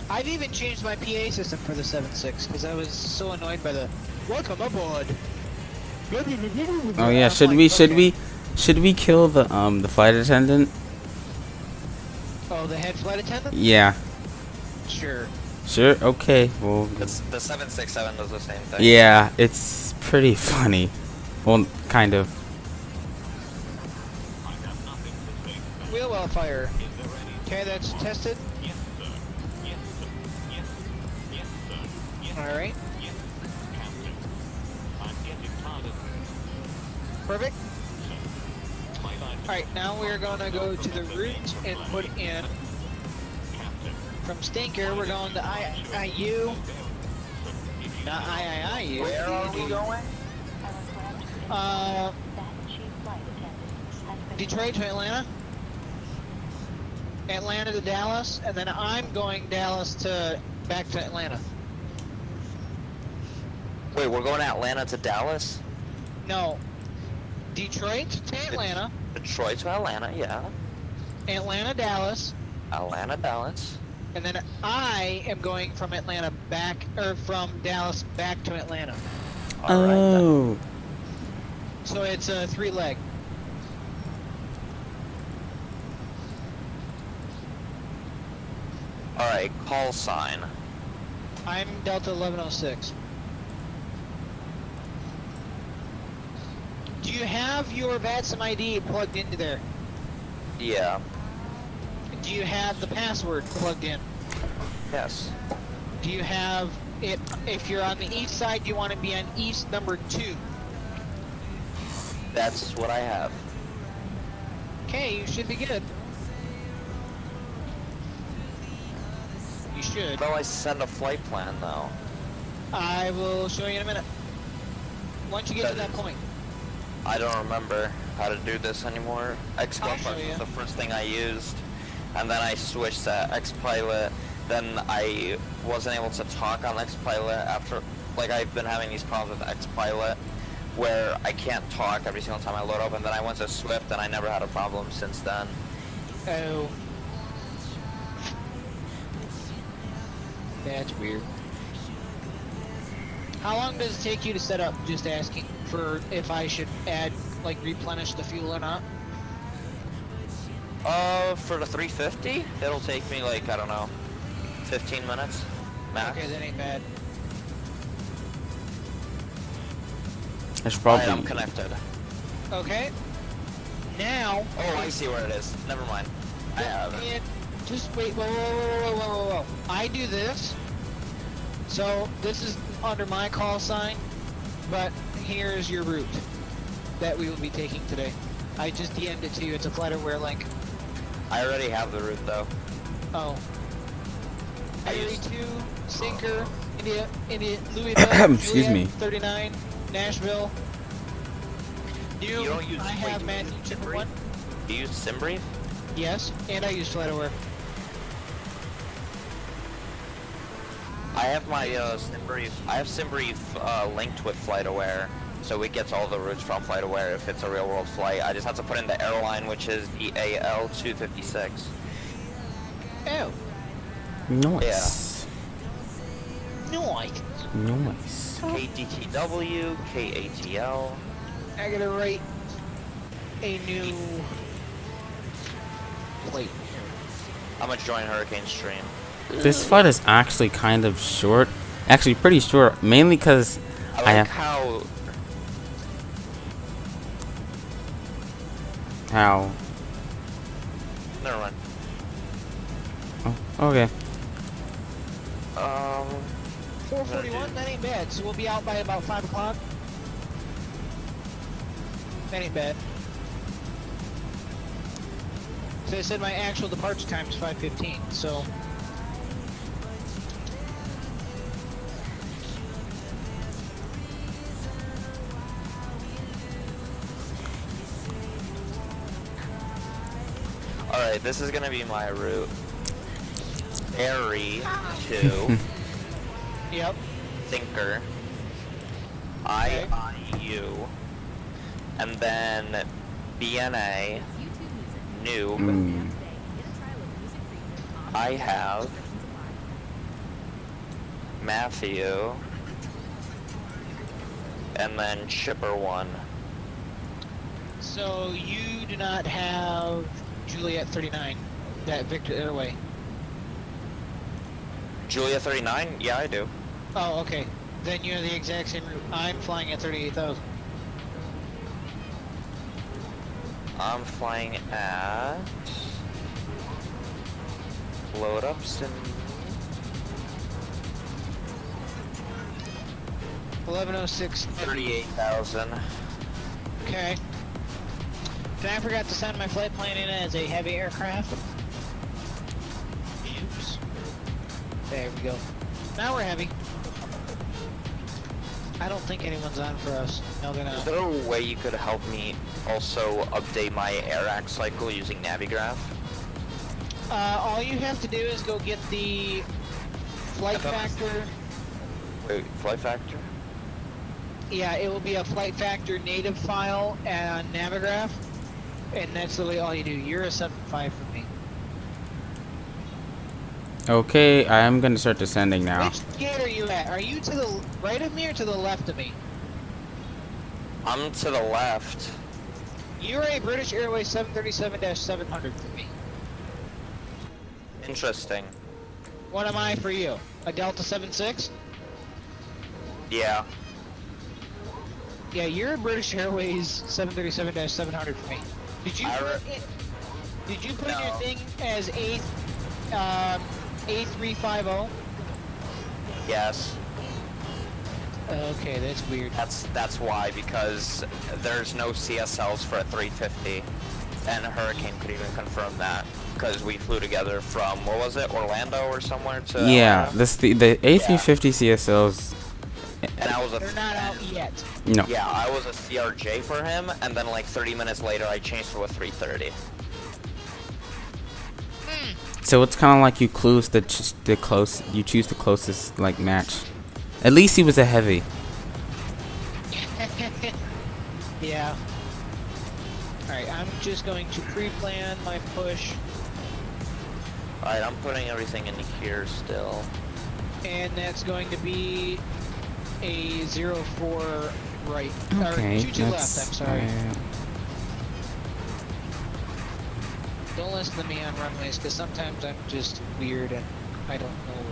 I've even changed my PA system for the 7.6 because I was so annoyed by the "Welcome aboard." Oh yeah, should we kill the flight attendant? Oh, the head flight attendant? Yeah. Sure. Sure. Okay. Well. It's, the 767 does the same thing. Yeah, it's pretty funny. Well, kind of. Wheel well fire. Okay, that's tested. Alright. Perfect. Alright, now we're gonna go to the route and put in from Stinker, we're going to IIU. Not IIU. Where are we going? Detroit to Atlanta. Atlanta to Dallas, and then I'm going Dallas to back to Atlanta. Wait, we're going Atlanta to Dallas? No. Detroit to Atlanta. Detroit to Atlanta, yeah. Atlanta, Dallas. Atlanta, Dallas. And then I am going from Atlanta back, or from Dallas back to Atlanta. Alright then. Oh. So it's a 3-leg. Alright, call sign. I'm Delta 1106. Do you have your VATSIM ID plugged into there? Yeah. Do you have the password plugged in? Yes. Do you have it, if you're on the east side, you want to be on east number 2. That's what I have. Okay, you should be good. You should. How do I send a flight plan though? I will show you in a minute. Once you get to that point. I don't remember how to do this anymore. I'll show XPilot you. was the first thing I used, and then I switched to XPilot. Then I wasn't able to talk on XPilot after, like I've been having these problems with XPilot where I can't talk every single time I load up, and then I went to Swift and I never had a problem since then. Oh. That's weird. How long does it take you to set up? Just asking for if I should add, like, replenish the fuel or not. For the 350, it'll take me like, I don't know, 15 minutes max. Okay, that ain't bad. I should Alright, probably. I'm connected. Okay. Now. Oh, I see where it is. Never mind. I have it. Just wait. Whoa. I do this. So this is under my call sign, but here's your route that we will be taking today. I just DM'd it to you. It's a flight aware link. I already have the route though. Oh. I Area used- 2, Sinker, India, Louisville, Excuse Juliet, me. 39, Nashville. You don't use. I have wait, Matthew do you use Chipper Simbrief? one. Do you use Simbrief? Yes, and I use FlightAware. I have my Simbrief. I have Simbrief linked with FlightAware, so it gets all the routes from FlightAware if it's a real world flight. I just have to put in the airline, which is the AL-256. Oh, Nice. nice. Nice. KDTW, KATL. I gotta write a new plate. I'm gonna join Hurricane Stream. This flight is actually kind of short. Actually, pretty short. Mainly because I I like have how. Never mind. Oh, okay. 4:41. That ain't bad. So we'll be out by about 5 o'clock. That ain't bad. So I said my actual departure time is 5:15. So. Alright, this is gonna be my route. Ferry to Yep. Thinker, IIU, and then BNA, Noob. Mm. I have Matthew, and then Chipper 1. So you do not have Juliet 39, that Victor Airway. Julia 39? Yeah, I do. Oh, okay. Then you're the exact same route. I'm flying at 38,000. I'm flying at... Load up sim... 1106. 38,000. Okay. Then I forgot to send my flight plan in as a heavy aircraft. Oops. There we go. Now we're heavy. I don't think anyone's on for us. No, they're Is not. there a way you could help me also update my AirAct cycle using Navigraph? All you have to do is go get the flight factor. Wait, Flight Factor? Yeah, it will be a flight factor native file and Navigraph. And that's literally all you do. You're a 7.5 for me. Okay, I am gonna start descending now. Which gate are you at? Are you to the right of me or to the left of me? I'm to the left. You're a British Airways 737-700 for me. Interesting. What am I for you? A Delta 76? Yeah. Yeah, you're a British Airways 737-700 for me. Did you put in your No. thing as A350? Yes. Okay, that's weird. That's why, because there's no CSLs for a 350, and Hurricane could even confirm that, because we flew together from, what was it, Orlando or somewhere to Yeah, Atlanta? the A350 CSLs. And I was a They're not out yet. No. Yeah, I was a CRJ for him, and then like 30 minutes later I changed to a 330. So it's kind of like you choose you choose the closest like match. At least he was a heavy. Yeah. Alright, I'm just going to pre-plan my push, Alright, I'm putting everything in here still. and that's going to be a 04 right. Okay, Or 22 left, I'm that's sorry. Don't listen to me on runways, because sometimes I'm just weird and I don't know.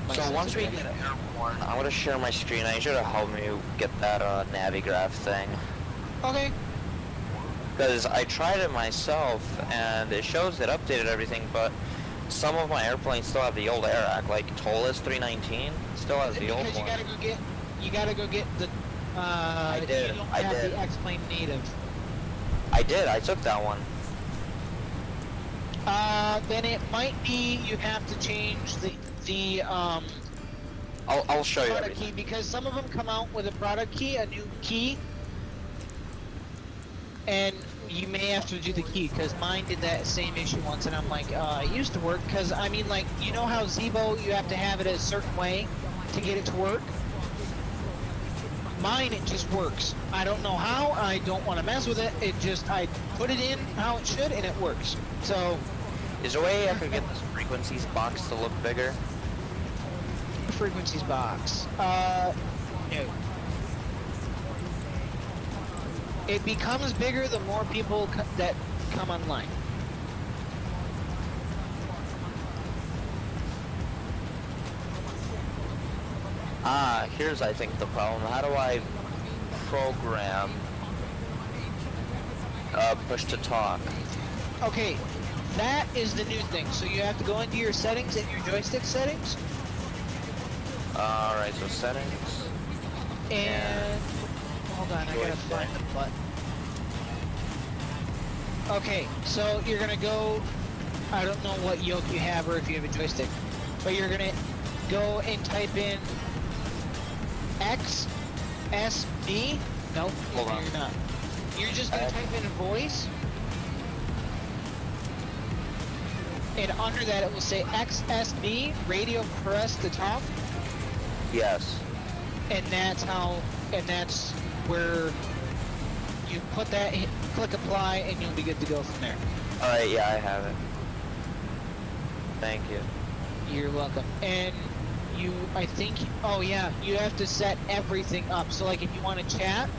my So sense once of we direction. get airborne, I'm gonna share my screen. I need you to help me get that Navigraph thing. Okay. Because I tried it myself, and it shows it updated everything, but some of my airplanes still have the old AirAct, like Tolis 319 still has the old Because you one. gotta go get the, I did, you don't I have did. the X-Plane native. I did, I took that one. Then it might be you have to change the I'll show you product everything. key, because some of them come out with a product key, a new key, and you may have to do the key, because mine did that same issue once, and I'm like, it used to work, because, I mean, like, you know how Zebo, you have to have it a certain way to get it to work? Mine, it just works. I don't know how, I don't want to mess with it, I put it in how it should, and it works. So, Is there a way I could get this frequencies box to look bigger? frequencies box, no. It becomes bigger the more people that come online. Ah, here's I think the problem. How do I program push to talk? Okay, that is the new thing. So you have to go into your settings, in your joystick settings, Alright, so settings. and hold on, I gotta find the button. Okay, so you're gonna go. I don't know what yoke you have or if you have a joystick, but you're gonna go and type in XSB. Nope, Hold on. you're not. You're just gonna type in voice, and under that it will say XSB, radio press to talk, Yes. and that's where you put that, click apply, and you'll be good to go from there. Alright, yeah, I have it. Thank you. You're welcome. And I think, oh yeah, you have to set everything up. So like if you want to chat,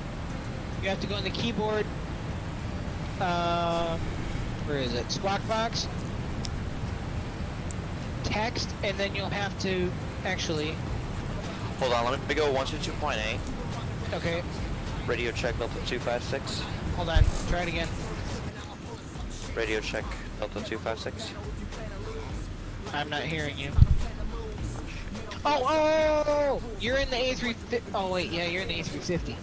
you have to go on the keyboard, where is it? Squawk box, text, and then you'll have to actually, Hold on, let me go 122.8. okay, Radio check Delta 256. hold on, try it again. Radio check Delta 256. I'm not hearing you. Oh, you're in the A350. Oh wait, yeah, you're in the A350.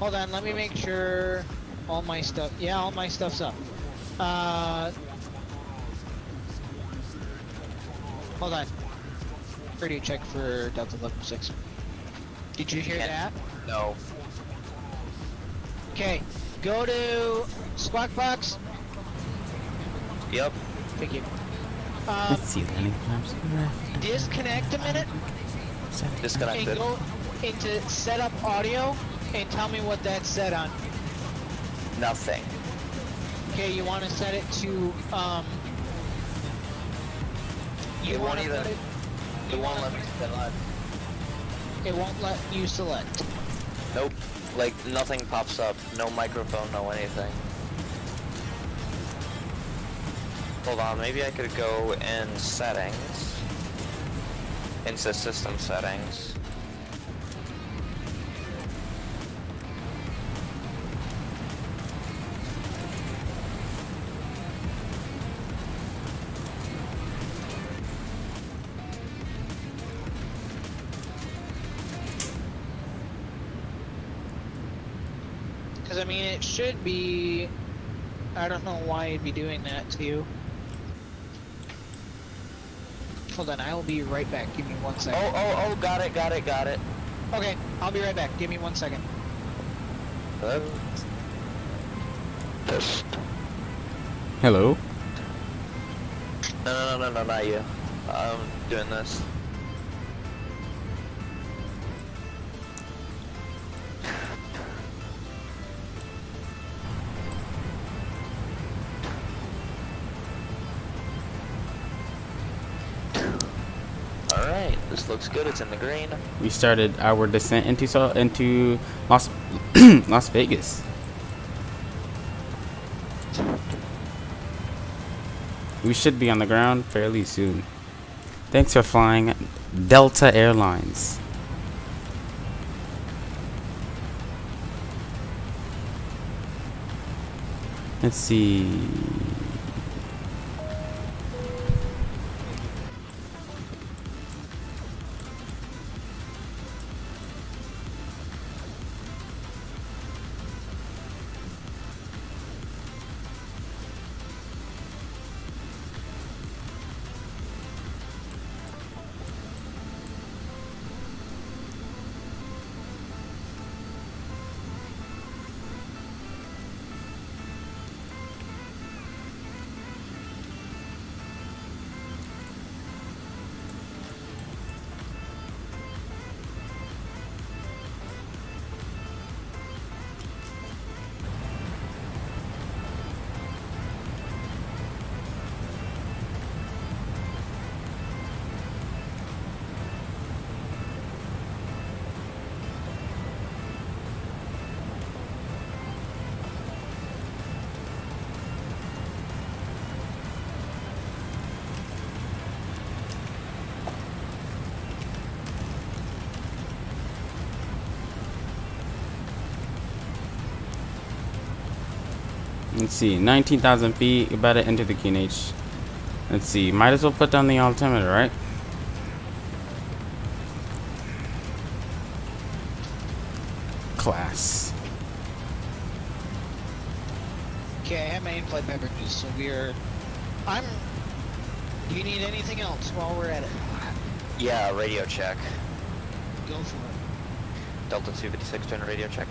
Hold on, let me make sure all my stuff. Yeah, all my stuff's up. Hold on. Radio check for Delta 116. Did you hear that? No. Okay, go to Squawk Box. Yep. Thank you. Let's see, landing flaps. Disconnect a minute and Disconnected. go into Setup Audio and tell me what that's set on. Nothing. Okay, you want to set it to, It won't even. put It won't let me select. it won't let you select. Nope. Like nothing pops up. No microphone. No anything. Hold on. Maybe I could go in settings. Into system settings. Because, I mean, it should be... I don't know why it'd be doing that to you. Hold on, I will be right back. Give me 1 second. Oh, got it. Okay, I'll be right back. Give me 1 second. Hello? Test. Hello? No, not you. I'm doing this. Alright, this looks good. It's in the green. We started our descent into Las Las Vegas. We should be on the ground fairly soon. Thanks for flying Delta Airlines. Let's see. Let's see, 19,000 feet. About to enter the QNH. Let's see, might as well put down the altimeter, right? Class. Okay, I have my in-flight beverages, so do you need anything else while we're at it? Yeah, radio check. Go for it. Delta 256 doing a radio check.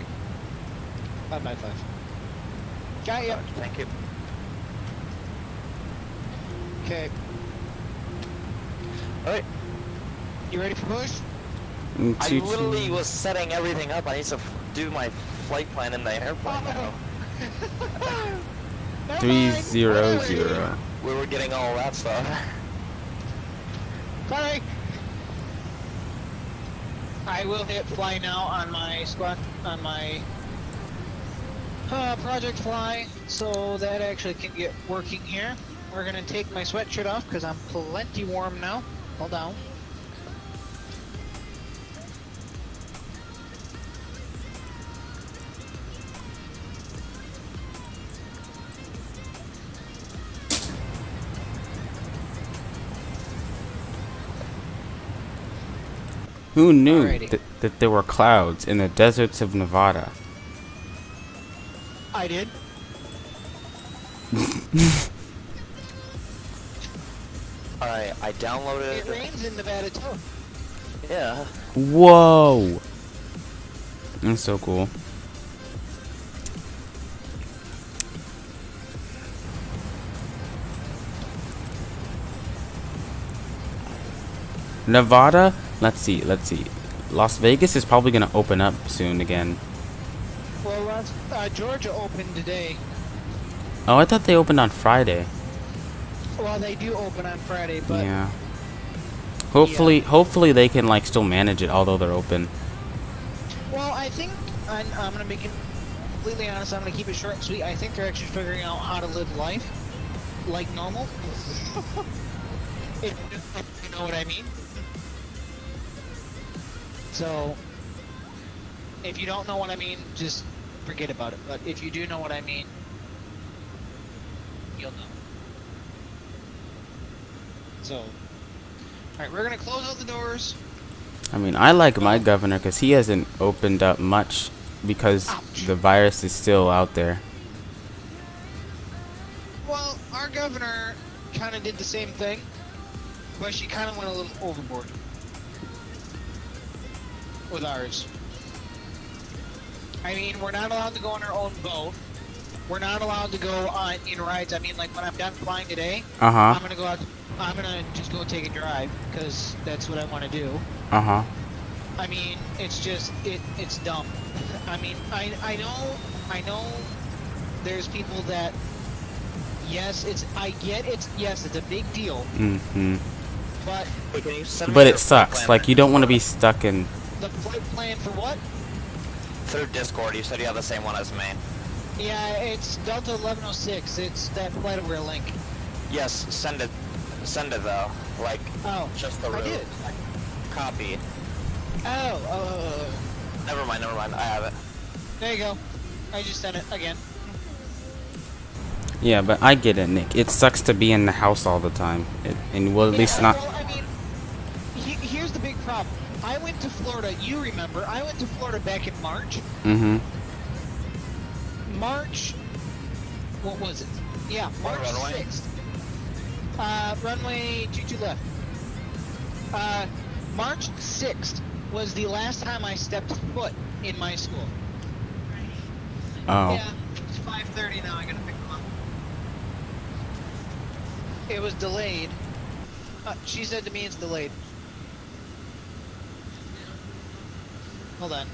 5x5. Got ya. Thank you. Okay. Alright. You ready for push? I literally was setting everything up. I need to do my flight plan in the airplane now. 300. We were getting all that stuff. Sorry. I will hit fly now on my squad, on my project fly, so that actually can get working here. We're gonna take my sweatshirt off because I'm plenty warm now. Hold on. Who knew Alrighty. that there were clouds in the deserts of Nevada? I did. Alright, I downloaded. It rains in Nevada too. Yeah. Whoa! That's so cool. Nevada? Let's see. Las Vegas is probably gonna open up soon again. Well, Georgia opened today. Oh, I thought they opened on Friday. Well, they do open on Friday, but Yeah. Hopefully they can like still manage it, although they're open. well, I think I'm gonna be completely honest. I'm gonna keep it short and sweet. I think they're actually figuring out how to live life like normal. if you know what I mean. So, if you don't know what I mean, just forget about it. But if you do know what I mean, you'll know. So, alright, we're gonna close all the doors. I mean, I like my governor because he hasn't opened up much because Ouch. the virus is still out there. Well, our governor kind of did the same thing, but she kind of went a little overboard with ours. I mean, we're not allowed to go on our own boat. We're not allowed to go on in rides. I mean, like when I'm done flying today, I'm gonna go out. I'm gonna just go take a drive because that's what I want to do. I mean, it's just it's dumb. I mean, I know. There's people that yes, it's a big deal. But Wait, can you send me But your it flight sucks. plan Like you don't want to be stuck in. the flight plan for what? through Discord? You said you have the same one as me. Yeah, it's Delta 1106. It's that flight over a link. Yes, send it. Send it though. Like Oh, just the I route. did. Copy. Oh. Never mind. I have it. There you go. I just sent it again. Yeah, but I get it, Nick. It sucks to be in the house all the time, and well, at least not. Well, I mean, here's the big problem. I went to Florida. You remember? I went to Florida back in March. March. What was it? Yeah, March runway? 6th. Runway 22 left. March 6th was the last time I stepped foot in my school. Oh. Yeah, it's 5:30 now. I gotta pick them up. It was delayed. She said to me it's delayed. Hold on.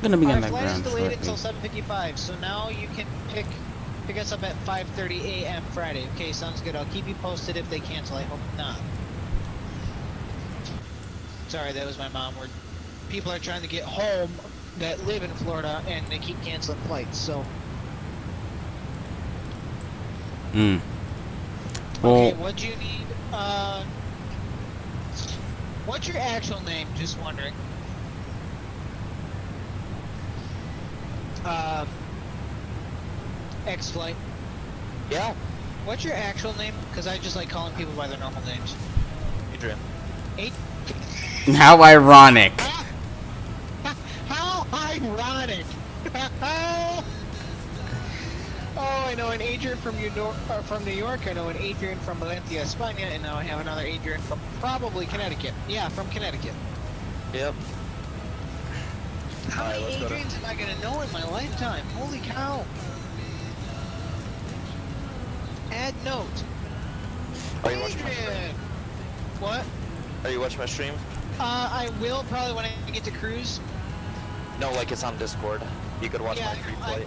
Gonna be Our on that flight is ground delayed shortly. until 7:55, so now you can pick us up at 5:30 a.m. Friday. Okay, sounds good. I'll keep you posted if they cancel. I hope not. Sorry, that was my mom. People are trying to get home that live in Florida, and they keep canceling flights. So. Well, Okay, what do you need? What's your actual name? Just wondering. X-Flight. Yeah, What's your actual name? Because I just like calling people by their normal names. Adrian. Eight. How ironic. How ironic! Oh, I know an Adrian from New York. I know an Adrian from Valencia, Spain, and now I have another Adrian from probably Connecticut. Yeah, from Connecticut. Yep. How Alright, many let's go to- Adrians am I gonna know in my lifetime? Holy cow! Add note. Are you watching my stream? Adrian. What? Are you watching my stream? I will probably when I get to cruise. No, like it's on Discord. You could watch Yeah, my free play.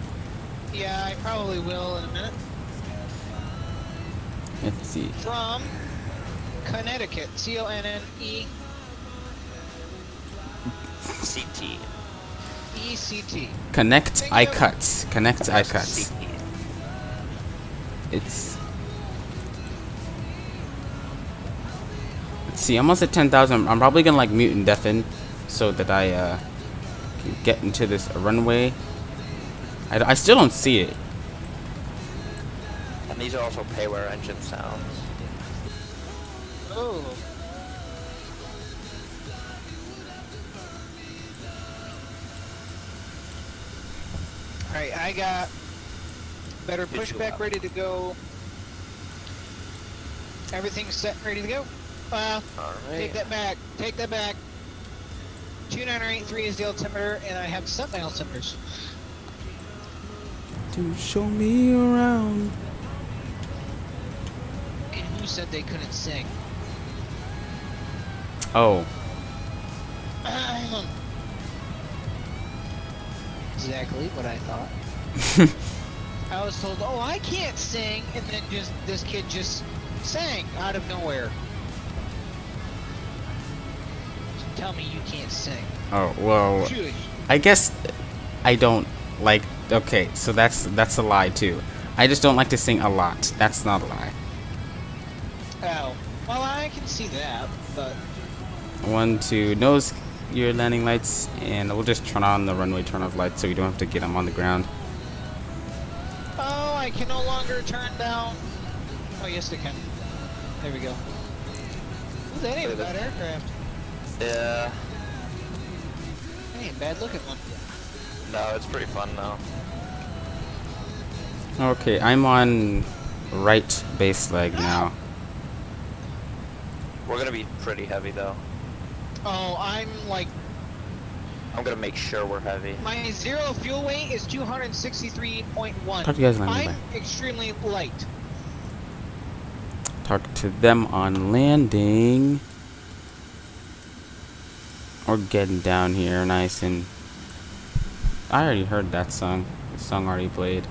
Yeah, I probably will in a minute. Let's see. From Connecticut. Connne. CT. ECT. Connect Thank I you. cuts. Connect I cuts. CT. It's. Let's see. I'm almost at 10,000. I'm probably gonna like mute and deafen, so that I can get into this runway. I still don't see it. And these are also payware engine sounds. Oh. Alright, I got better Did you pushback have- ready to go. Everything's set ready to go. Alright. Take that back. Take that back. 2983 is the altimeter, and I have set my altimeters. To show me around. And who said they couldn't sing? Oh. Exactly what I thought. I was told, oh, I can't sing, and then just this kid just sang out of nowhere. So tell me you can't sing. Oh well. Shush. I guess I don't like. Okay, so that's a lie too. I just don't like to sing a lot. That's not a lie. Oh, well, I can see that, but 1, 2, nose your landing lights, and we'll just turn on the runway turn off lights so we don't have to get them on the ground. oh, I can no longer turn down. Oh, yes, I can. There we go. Ooh, that ain't a bad aircraft. Yeah. That ain't a bad looking one. No, it's pretty fun though. Okay, I'm on right base leg now. We're gonna be pretty heavy though. Oh, I'm like, I'm gonna make sure we're heavy. my zero fuel weight is 263.1. Talk to you guys landing. I'm extremely light. Talk to them on landing. We're getting down here nice and. I already heard that song. The song already played.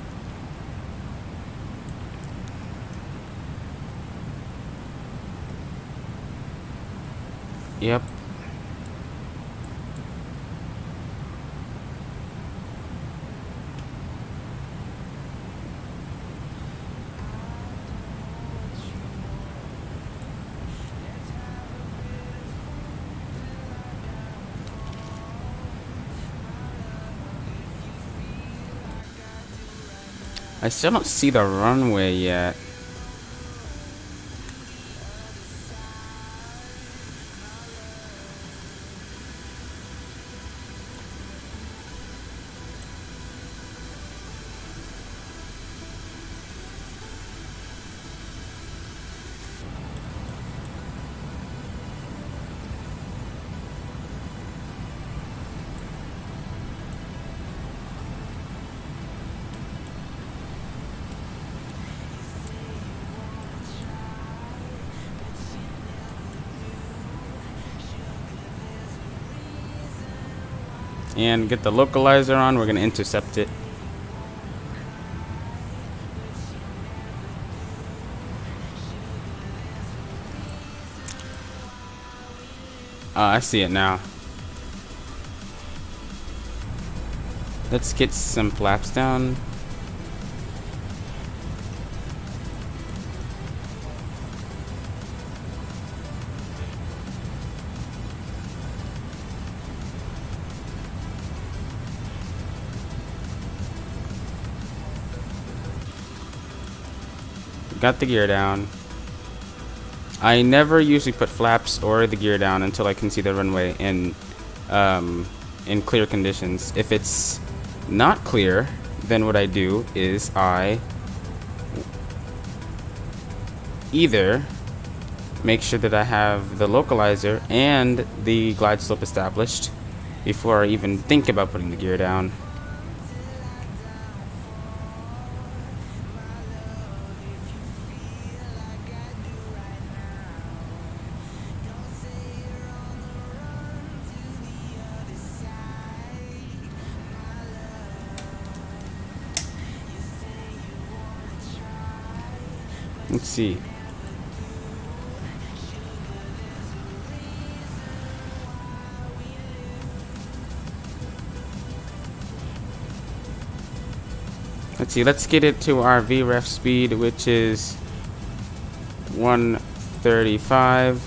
Yep. I still don't see the runway yet. And get the localizer on. We're gonna intercept it. I see it now. Let's get some flaps down. got the gear down. I never usually put flaps or the gear down until I can see the runway in clear conditions. If it's not clear, then what I do is I either make sure that I have the localizer and the glide slope established before I even think about putting the gear down. Let's see. Let's get it to our VREF speed, which is 135.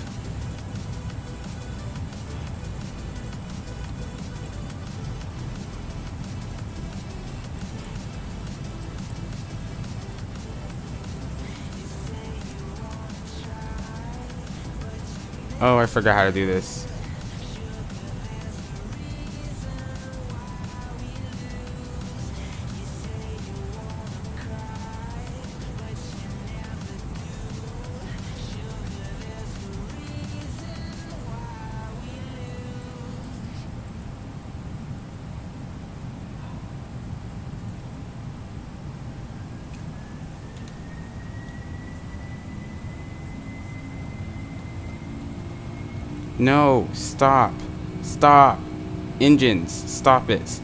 Oh, I forgot how to do this. No, stop. Stop. Engines, stop it.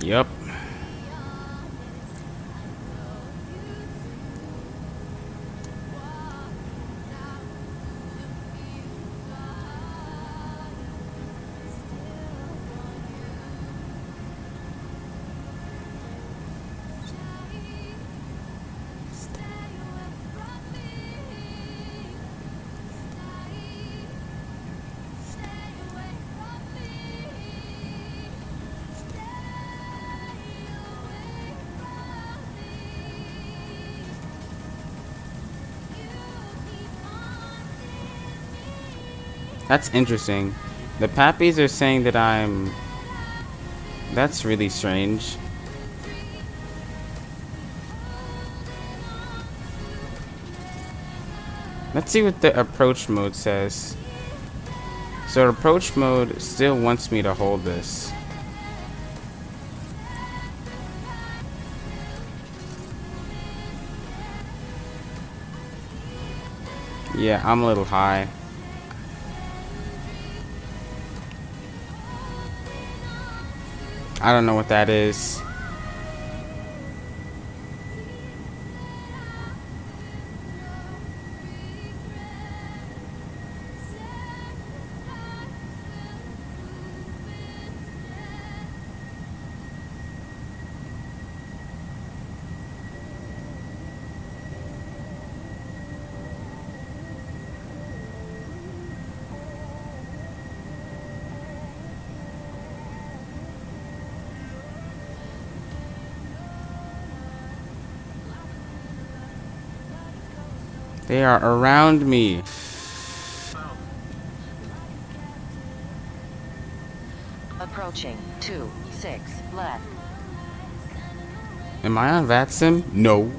Yep. That's interesting. The Pappies are saying that I'm... That's really strange. Let's see what the approach mode says. So approach mode still wants me to hold this. Yeah, I'm a little high. I don't know what that is. They are around me. Approaching 2, 6, left. Am I on VATSIM? No.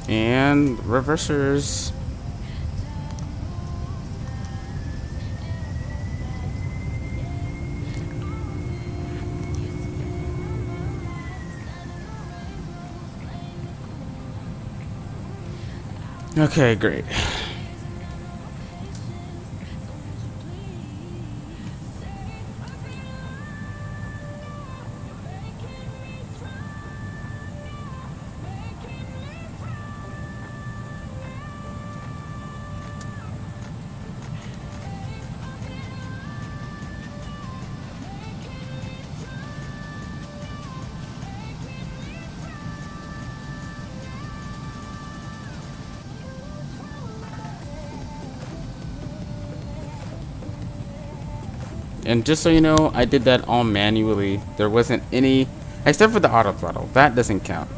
And reversers. Okay, great. And just so you know, I did that all manually. There wasn't any, except for the auto throttle. That doesn't count.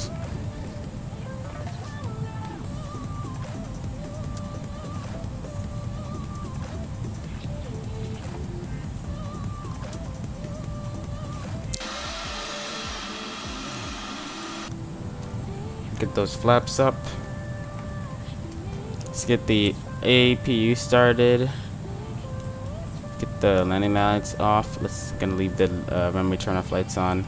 Get those flaps up. Let's get the APU started. Get the landing lights off. Let's gonna leave the runway turn off lights on.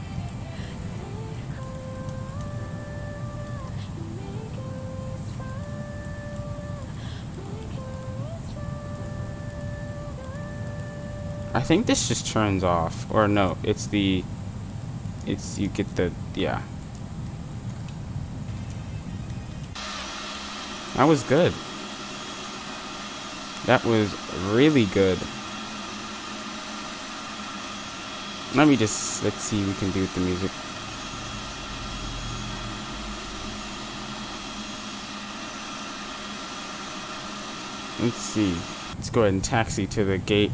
I think this just turns off, or no, it's you get the, yeah. That was good. That was really good. Let's see what we can do with the music. Let's see. Let's go ahead and taxi to the gate.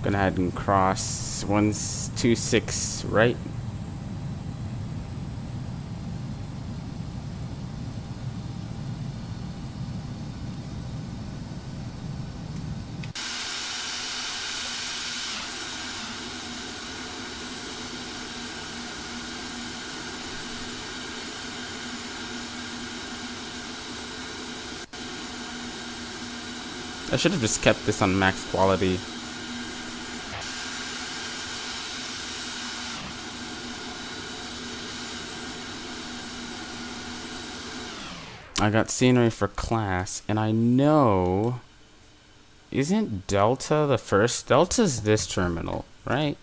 Gonna head and cross 126, right? I should have just kept this on max quality. I got scenery for class, and I know, isn't Delta the first? Delta's this terminal, right?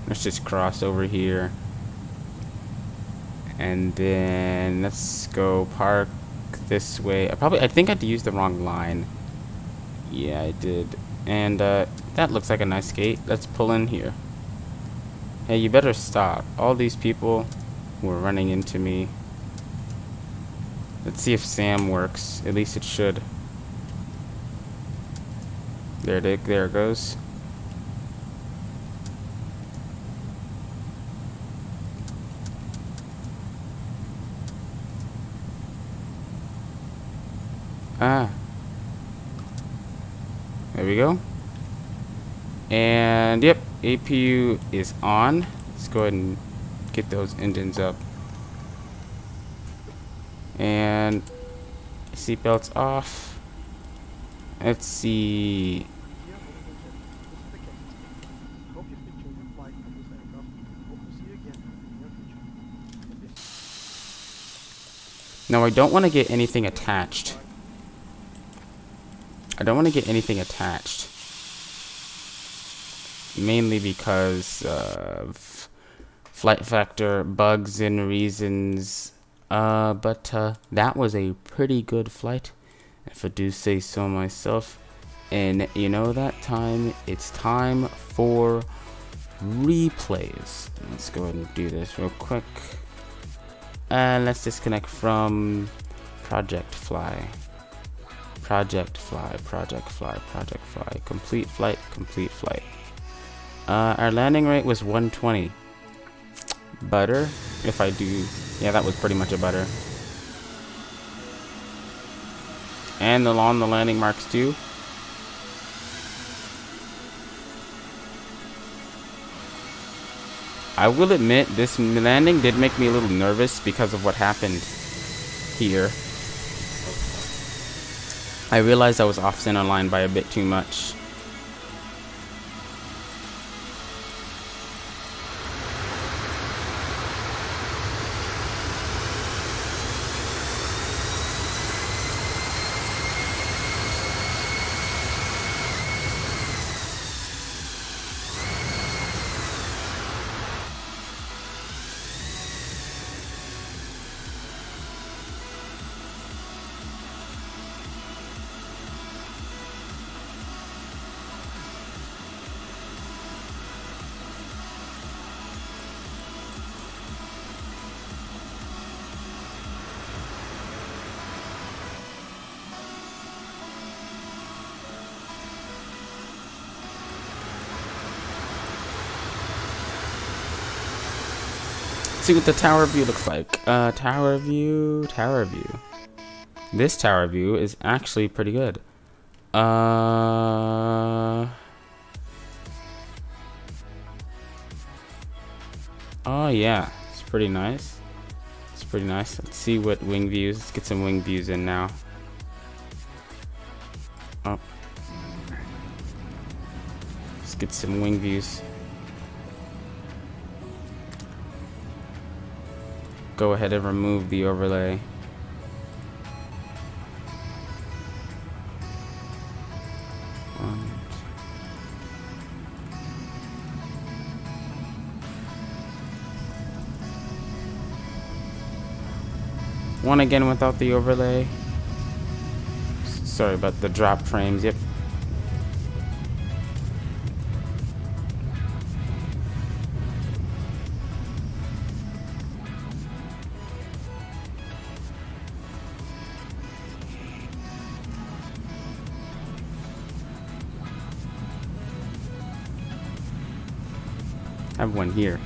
Let's just cross over here. And then let's go park this way. I think I had to use the wrong line. Yeah, I did. And that looks like a nice gate. Let's pull in here. Hey, you better stop. All these people were running into me. Let's see if Sam works. At least it should. There it goes. Ah. There we go. And yep, APU is on. Let's go ahead and get those engines up. And seatbelts off. Let's see. No, I don't want to get anything attached. I don't want to get anything attached. Mainly because of flight factor, bugs, and reasons. But that was a pretty good flight, if I do say so myself. And you know that time, it's time for replays. Let's go ahead and do this real quick. Let's disconnect from Project Fly. Project Fly. Complete flight. Our landing rate was 120. Butter, if I do. Yeah, that was pretty much a butter. And on the landing marks too. I will admit, this landing did make me a little nervous because of what happened here. I realized I was off center line by a bit too much. See what the tower view looks like. Tower view. This tower view is actually pretty good. Oh yeah, it's pretty nice. Let's see what wing views. Let's get some wing views in now. Oh. Let's get some wing views. Go ahead and remove the overlay. One again without the overlay. Sorry about the drop frames. Yep. I have one here.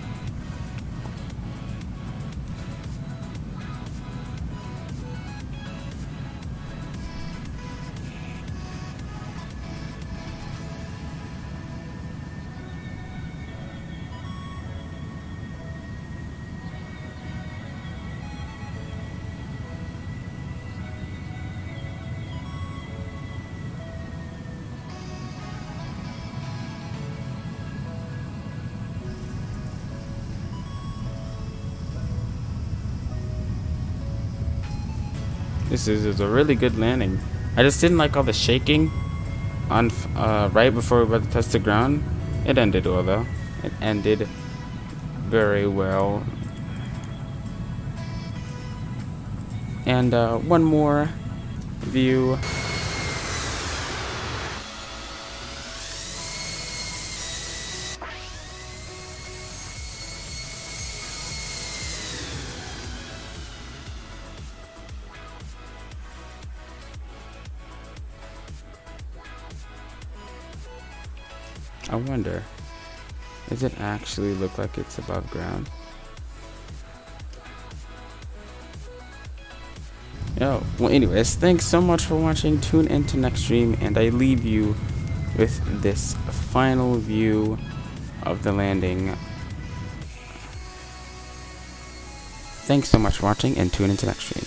This is a really good landing. I just didn't like all the shaking on right before we were to touch the ground. It ended well though. It ended very well. And one more view. I wonder, does it actually look like it's above ground? Oh, well anyways, thanks so much for watching. Tune into next stream, and I leave you with this final view of the landing. Thanks so much for watching, and tune into next stream.